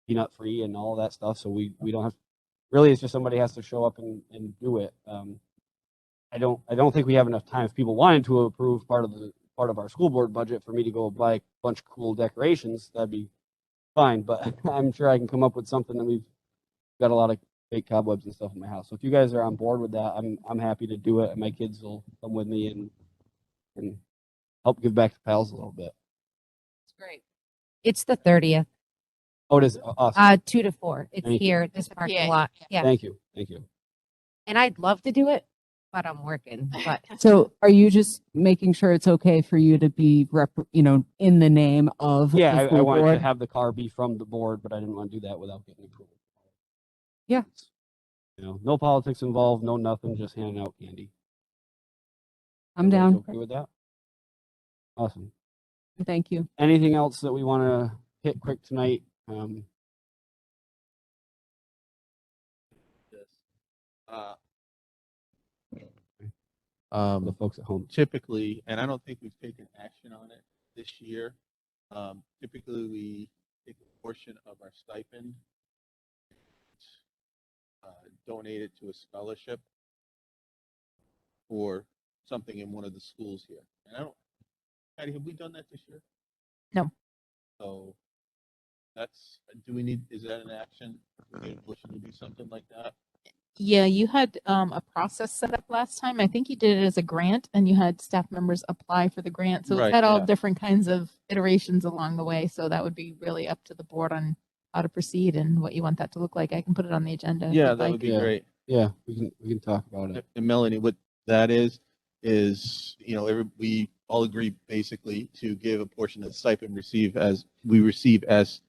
peanut free and all that stuff. So we don't have, really, it's just somebody has to show up and do it. I don't think we have enough time. If people wanted to approve part of our school board budget for me to go buy a bunch of cool decorations, that'd be fine. But I'm sure I can come up with something. That we've got a lot of fake cobwebs and stuff in my house. So if you guys are on board with that, I'm happy to do it, and my kids will come with me and help give back to PALS a little bit. It's great. It's the 30th, Oh, it is awesome. 2 to 4. It's Thank you. here at this It's a parking PA. lot. Yeah. Thank you. And I'd love to do it, but I'm working. But So are you just making sure it's okay for you to be in the name of Yeah, the I school wanted board? to have the car be from the board, but I didn't want to do that without getting approval. Yeah. No politics involved, no nothing, just handing out candy. I'm Everybody's down. Okay with that? Awesome. Thank you. Anything else that we want to hit quick tonight? This. The folks at home. Typically, and I don't think we've taken action on it this year. Typically, we take a portion of our stipend, donate it to a scholarship for something in one of the schools here. And I don't, Patty, have we done that this year? No. So is that an action? Do we need a motion to do something like that? Yeah, you had a process set up last time. I think you did it as a grant and you had staff members apply for the grant. So Right, it's had all yeah. different kinds of iterations along the way. So that would be really up to the board on how to proceed and what you want that to look like. I can put it on the agenda. if Yeah, you'd that like. would be Yeah. great. Yeah, we can talk about it. And Melanie, what that is we all agree basically to give a portion of the stipend we receive as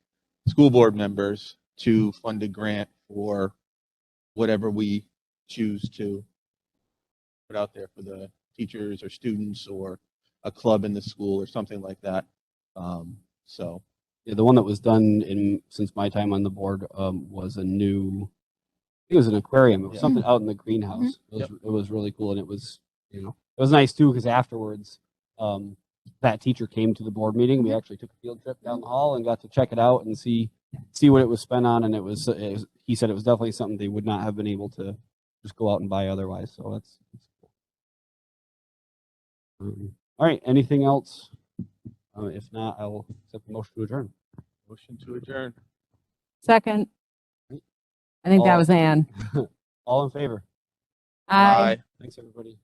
school board members to fund a grant for whatever we choose to put out there for the teachers or students or a club in the school or something like that. So Yeah, the one that was done since my time on the board was I think it was an aquarium. It was Yeah. something out in the greenhouse. Yep. It was really cool, and it was nice too because afterwards, that teacher came to the board meeting. We actually took a field trip down the hall and got to check it out and see what it was spent on, and he said it was definitely something they would not have been able to just go out and buy otherwise. So that's cool. All right. Anything else? If not, I will accept the motion to adjourn. motion to adjourn. Second. I think that All- was Anne. All in favor? Aye. Thanks, everybody.